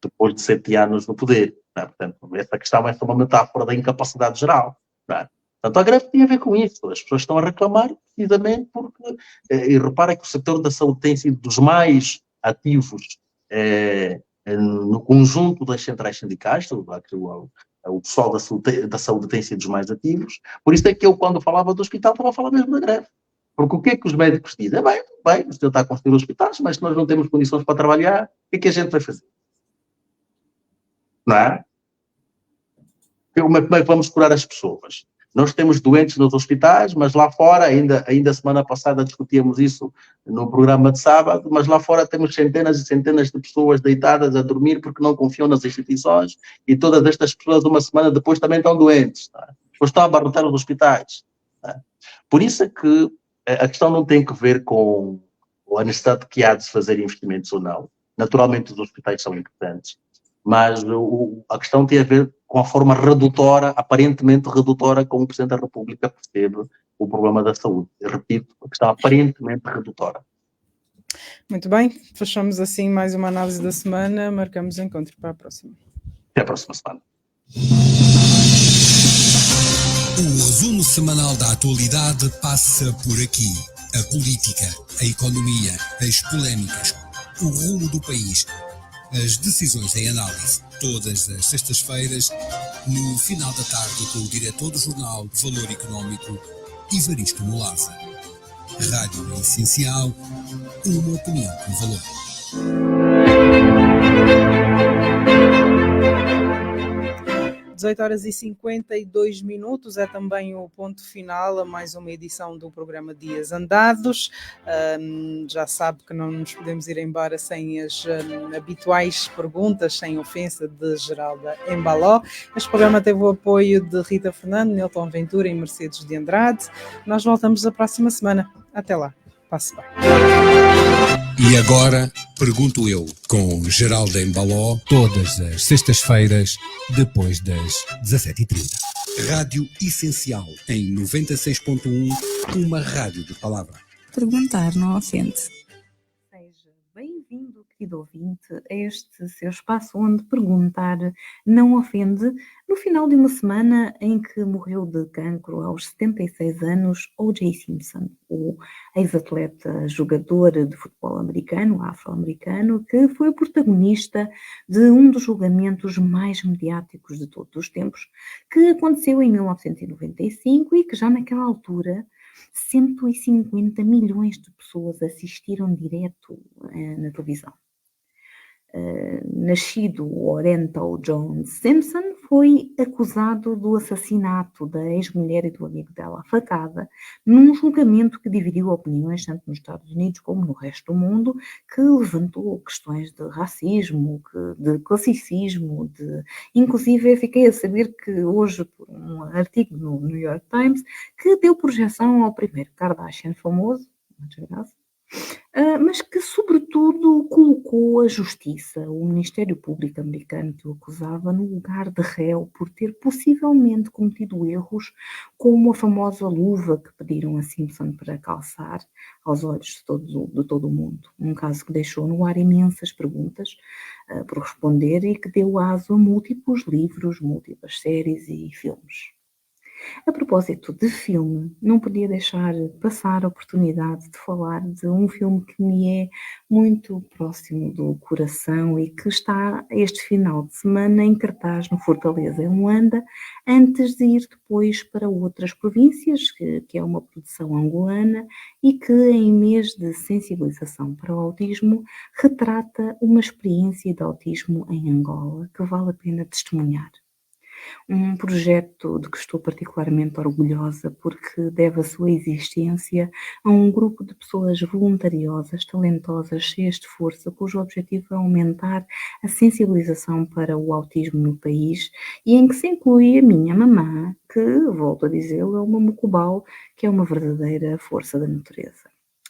Depois de 7 anos no poder. Não é? Portanto, essa questão é uma metáfora da incapacidade geral. Não é? Portanto, a greve tem a ver com isso. As pessoas estão a reclamar precisamente porque, e repara que o setor da saúde tem sido dos mais ativos no conjunto das centrais sindicais, o pessoal da saúde tem sido dos mais ativos. Por isso é que eu, quando falava do hospital, estava a falar mesmo da greve. Porque o que é que os médicos dizem? Bem, o senhor está a construir hospitais, mas se nós não temos condições para trabalhar, o que é que a gente vai fazer? Não é? Como é que vamos curar as pessoas? Nós temos doentes nos hospitais, mas lá fora, ainda semana passada discutíamos isso no programa de sábado, mas lá fora temos centenas e centenas de pessoas deitadas a dormir porque não confiam nas instituições e todas estas pessoas, uma semana depois, também estão doentes. Não é? Ou estão a abarrotar os hospitais. Não é? Por isso é que a questão não tem que ver com a necessidade que há de se fazer investimentos ou não. Naturalmente os hospitais são importantes, mas a questão tem a ver com a forma redutora, aparentemente redutora, como o Presidente da República percebe o problema da saúde. Eu repito, a questão aparentemente redutora. Muito bem, fechamos assim mais uma análise da semana, marcamos encontro para a próxima. Até a próxima semana. O resumo semanal da atualidade passa por aqui. A política, a economia, as polémicas, o rumo do país, as decisões em análise. Todas as sextas-feiras, no final da tarde, com o diretor do jornal Valor Económico, Evaristo Molaza. Rádio Essencial, uma opinião com valor. 18h52 é também o ponto final a mais uma edição do programa Dias Andados. Já sabe que não nos podemos ir embora sem as habituais perguntas, sem ofensa, de Geralda Embaló. Este programa teve o apoio de Rita Fernando, Nilton Ventura e Mercedes de Andrade. Nós voltamos a próxima semana. Até lá. Passe bem. E agora, pergunto eu, com Geralda Embaló, todas as sextas-feiras, depois das 17h30. Rádio Essencial, em 96.1, uma rádio de palavra. Perguntar não ofende. Seja bem-vindo, querido ouvinte, a este seu espaço onde perguntar não ofende. No final de uma semana em que morreu de cancro aos 76 anos, O.J. Simpson, o ex-atleta jogador de futebol americano, afro-americano, que foi o protagonista de um dos julgamentos mais mediáticos de todos os tempos, que aconteceu em 1995 e que já naquela altura 150 milhões de pessoas assistiram direto na televisão. Nascido Orenthal John Simpson, foi acusado do assassinato da ex-mulher e do amigo dela, a facada, num julgamento que dividiu opiniões tanto nos Estados Unidos como no resto do mundo, que levantou questões de racismo, de classicismo, inclusive eu fiquei a saber que hoje, por um artigo no New York Times, que deu projeção ao primeiro Kardashian famoso, mas que, sobretudo, colocou a justiça, o Ministério Público americano que o acusava, no lugar de réu por ter possivelmente cometido erros como a famosa luva que pediram a Simpson para calçar aos olhos de todo o mundo. Um caso que deixou no ar imensas perguntas por responder e que deu aso a múltiplos livros, múltiplas séries e filmes. A propósito de filme, não podia deixar passar a oportunidade de falar de um filme que me é muito próximo do coração e que está este final de semana em cartaz no Fortaleza, em Luanda, antes de ir depois para outras províncias, que é uma produção angolana e que, em mês de sensibilização para o autismo, retrata uma experiência de autismo em Angola que vale a pena testemunhar. Um projeto de que estou particularmente orgulhosa porque deve a sua existência a um grupo de pessoas voluntariosas, talentosas, cheias de força, cujo objetivo é aumentar a sensibilização para o autismo no país e em que se inclui a minha mamã, que, volto a dizê-lo, é uma mucubal, que é uma verdadeira força da natureza.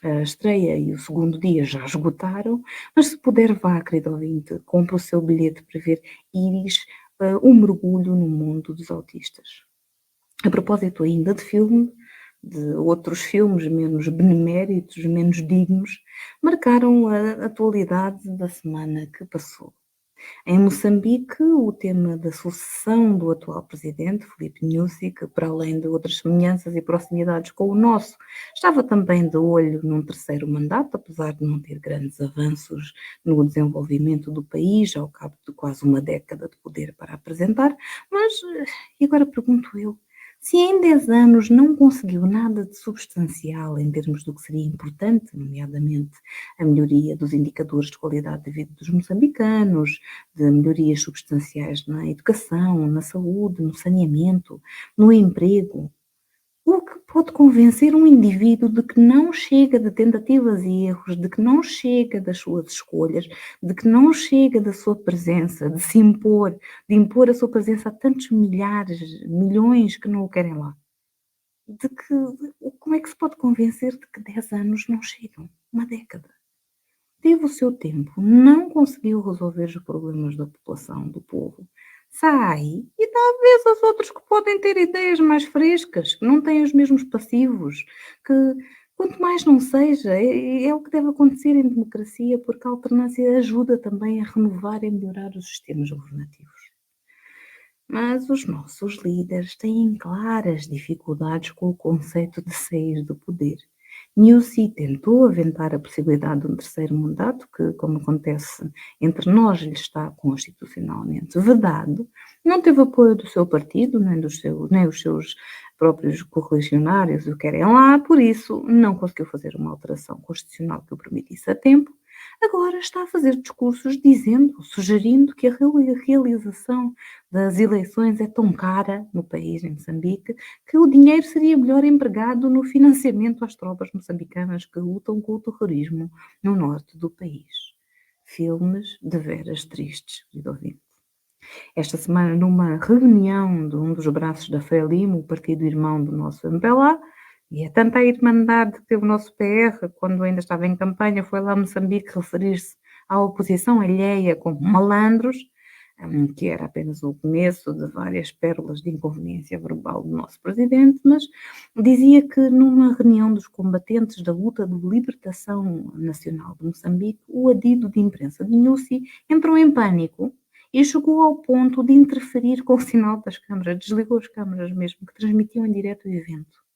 a estreia e o segundo dia já esgotaram, mas se puder vá, querido ouvinte, compre o seu bilhete para ver Iris, um mergulho no mundo dos autistas. A propósito ainda de filme, de outros filmes menos beneméritos, menos dignos, marcaram a atualidade da semana que passou. Em Moçambique, o tema da sucessão do atual presidente, Filipe Nyusi, que para além de outras semelhanças e proximidades com o nosso, estava também de olho num terceiro mandato, apesar de não ter grandes avanços no desenvolvimento do país, ao cabo de quase uma década de poder para apresentar. Mas, e agora pergunto eu, se em 10 anos não conseguiu nada de substancial em termos do que seria importante, nomeadamente a melhoria dos indicadores de qualidade de vida dos moçambicanos, de melhorias substanciais na educação, na saúde, no saneamento, no emprego, o que pode convencer um indivíduo de que não chega de tentativas e erros, de que não chega das suas escolhas, de que não chega da sua presença, de se impor, de impor a sua presença a tantos milhares, milhões que não o querem lá? Como é que se pode convencer de que 10 anos não chegam? Uma década. Teve o seu tempo, não conseguiu resolver os problemas da população, do povo. Sai e dá a vez aos outros que podem ter ideias mais frescas, que não têm os mesmos passivos, que quanto mais não seja, é o que deve acontecer em democracia, porque a alternância ajuda também a renovar e melhorar os sistemas governativos. Mas os nossos líderes têm claras dificuldades com o conceito de sair do poder. Nyusi tentou aventar a possibilidade de um terceiro mandato, que, como acontece entre nós, lhe está constitucionalmente vedado. Não teve apoio do seu partido, nem os seus próprios correligionários o querem lá, por isso não conseguiu fazer uma alteração constitucional que o permitisse a tempo. Agora está a fazer discursos sugerindo que a realização das eleições é tão cara no país, em Moçambique, que o dinheiro seria melhor empregado no financiamento às tropas moçambicanas que lutam com o terrorismo no norte do país. Filmes de veras tristes, querido ouvinte. Esta semana, numa reunião de um dos braços da Frelimo, o partido irmão do nosso MPLA, e é tanta a irmandade que teve o nosso PR, quando ainda estava em campanha, foi lá a Moçambique referir-se à oposição alheia como malandros, que era apenas o começo de várias pérolas de inconveniência verbal do nosso presidente, mas dizia que numa reunião dos combatentes da luta de libertação nacional de Moçambique, o adido de imprensa de Nyusi entrou em pânico e chegou ao ponto de interferir com o sinal das câmaras, desligou as câmaras mesmo, que transmitiam em direto o evento.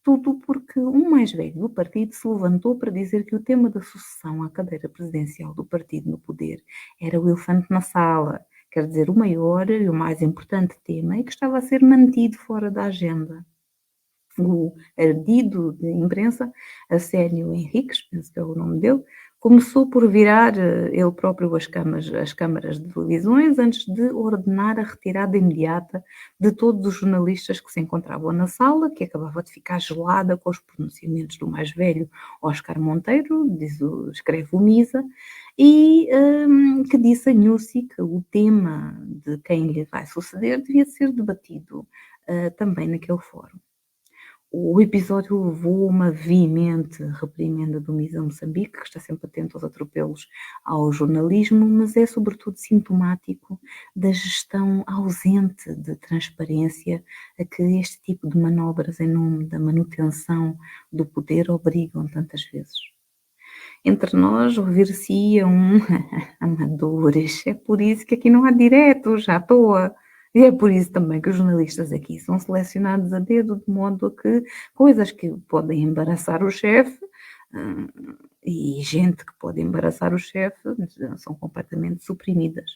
Tudo porque um mais velho do partido se levantou para dizer que o tema da sucessão à cadeira presidencial do partido no poder era o elefante na sala, quer dizer, o maior e o mais importante tema, e que estava a ser mantido fora da agenda. O ardido de imprensa, Arsénio Henriques, penso que é o nome dele, começou por virar ele próprio as câmaras de televisões antes de ordenar a retirada imediata de todos os jornalistas que se encontravam na sala, que acabava de ficar gelada com os pronunciamentos do mais velho Oscar Monteiro, escreve o Misa, e que disse a Nyusi que o tema de quem lhe vai suceder devia ser debatido também naquele fórum. O episódio levou uma veemente reprimenda do Misa Moçambique, que está sempre atento aos atropelos ao jornalismo, mas é sobretudo sintomático da gestão ausente de transparência a que este tipo de manobras em nome da manutenção do poder obrigam tantas vezes. Entre nós ouvir-se-ia amadores, é por isso que aqui não há diretos, à toa. E é por isso também que os jornalistas aqui são selecionados a dedo, de modo a que coisas que podem embaraçar o chefe e gente que pode embaraçar o chefe são completamente suprimidas.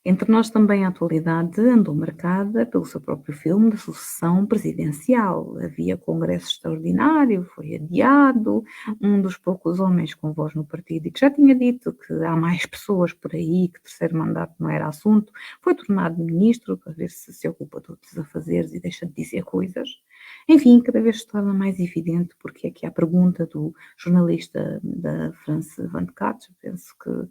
Entre nós também a atualidade andou marcada pelo seu próprio filme de sucessão presidencial. Havia congresso extraordinário, foi adiado, um dos poucos homens com voz no partido e que já tinha dito que há mais pessoas por aí, que terceiro mandato não era assunto, foi tornado ministro para ver se ocupa de outros afazeres e deixa de dizer coisas. Enfim, cada vez se torna mais evidente porque é que a pergunta do jornalista da France 24, penso que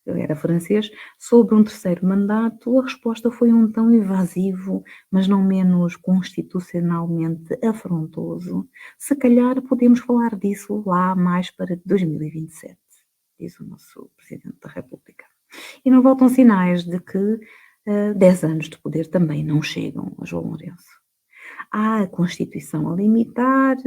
ele era francês, sobre um terceiro mandato, a resposta foi um tão evasivo, mas não menos constitucionalmente afrontoso. Se calhar podemos falar disso lá mais para 2027, diz o nosso Presidente da República. E não faltam sinais de que 10 anos de poder também não chegam a João Lourenço. Há a Constituição a limitar,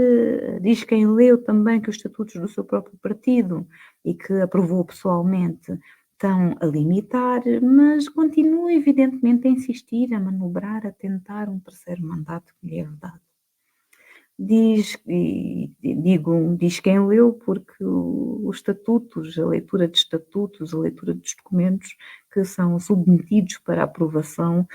diz quem leu também que os estatutos do seu próprio partido e que aprovou pessoalmente estão a limitar, mas continua evidentemente a insistir, a manobrar, a tentar um terceiro mandato que lhe é vedado. Diz quem leu porque os estatutos, a leitura de estatutos, a leitura dos documentos que são submetidos para aprovação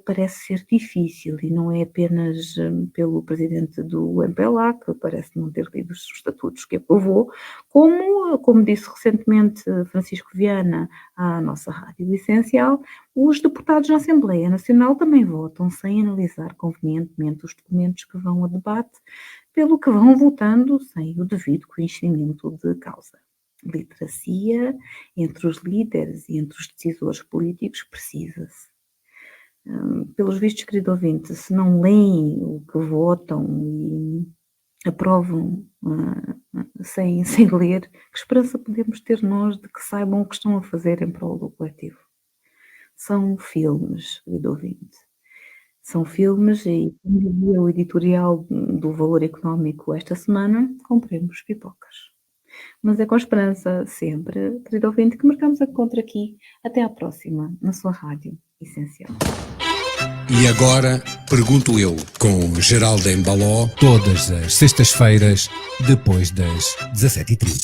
parece ser difícil e não é apenas pelo presidente do MPLA, que parece não ter lido os estatutos que aprovou, como disse recentemente Francisco Viana à nossa Rádio Essencial, os deputados na Assembleia Nacional também votam sem analisar convenientemente os documentos que vão a debate, pelo que vão votando sem o devido conhecimento de causa. Literacia entre os líderes e entre os decisores políticos precisa-se. Pelos vistos, querido ouvinte, se não leem o que votam e aprovam sem ler, que esperança podemos ter nós de que saibam o que estão a fazer em prol do coletivo? São filmes, querido ouvinte. São filmes e, como dizia o editorial do Valor Económico esta semana, compremos pipocas. Mas é com esperança sempre, querido ouvinte, que marcamos a encontro aqui. Até à próxima, na sua Rádio Essencial. E agora, pergunto eu, com Geraldo Embaló, todas as sextas-feiras, depois das 17h30.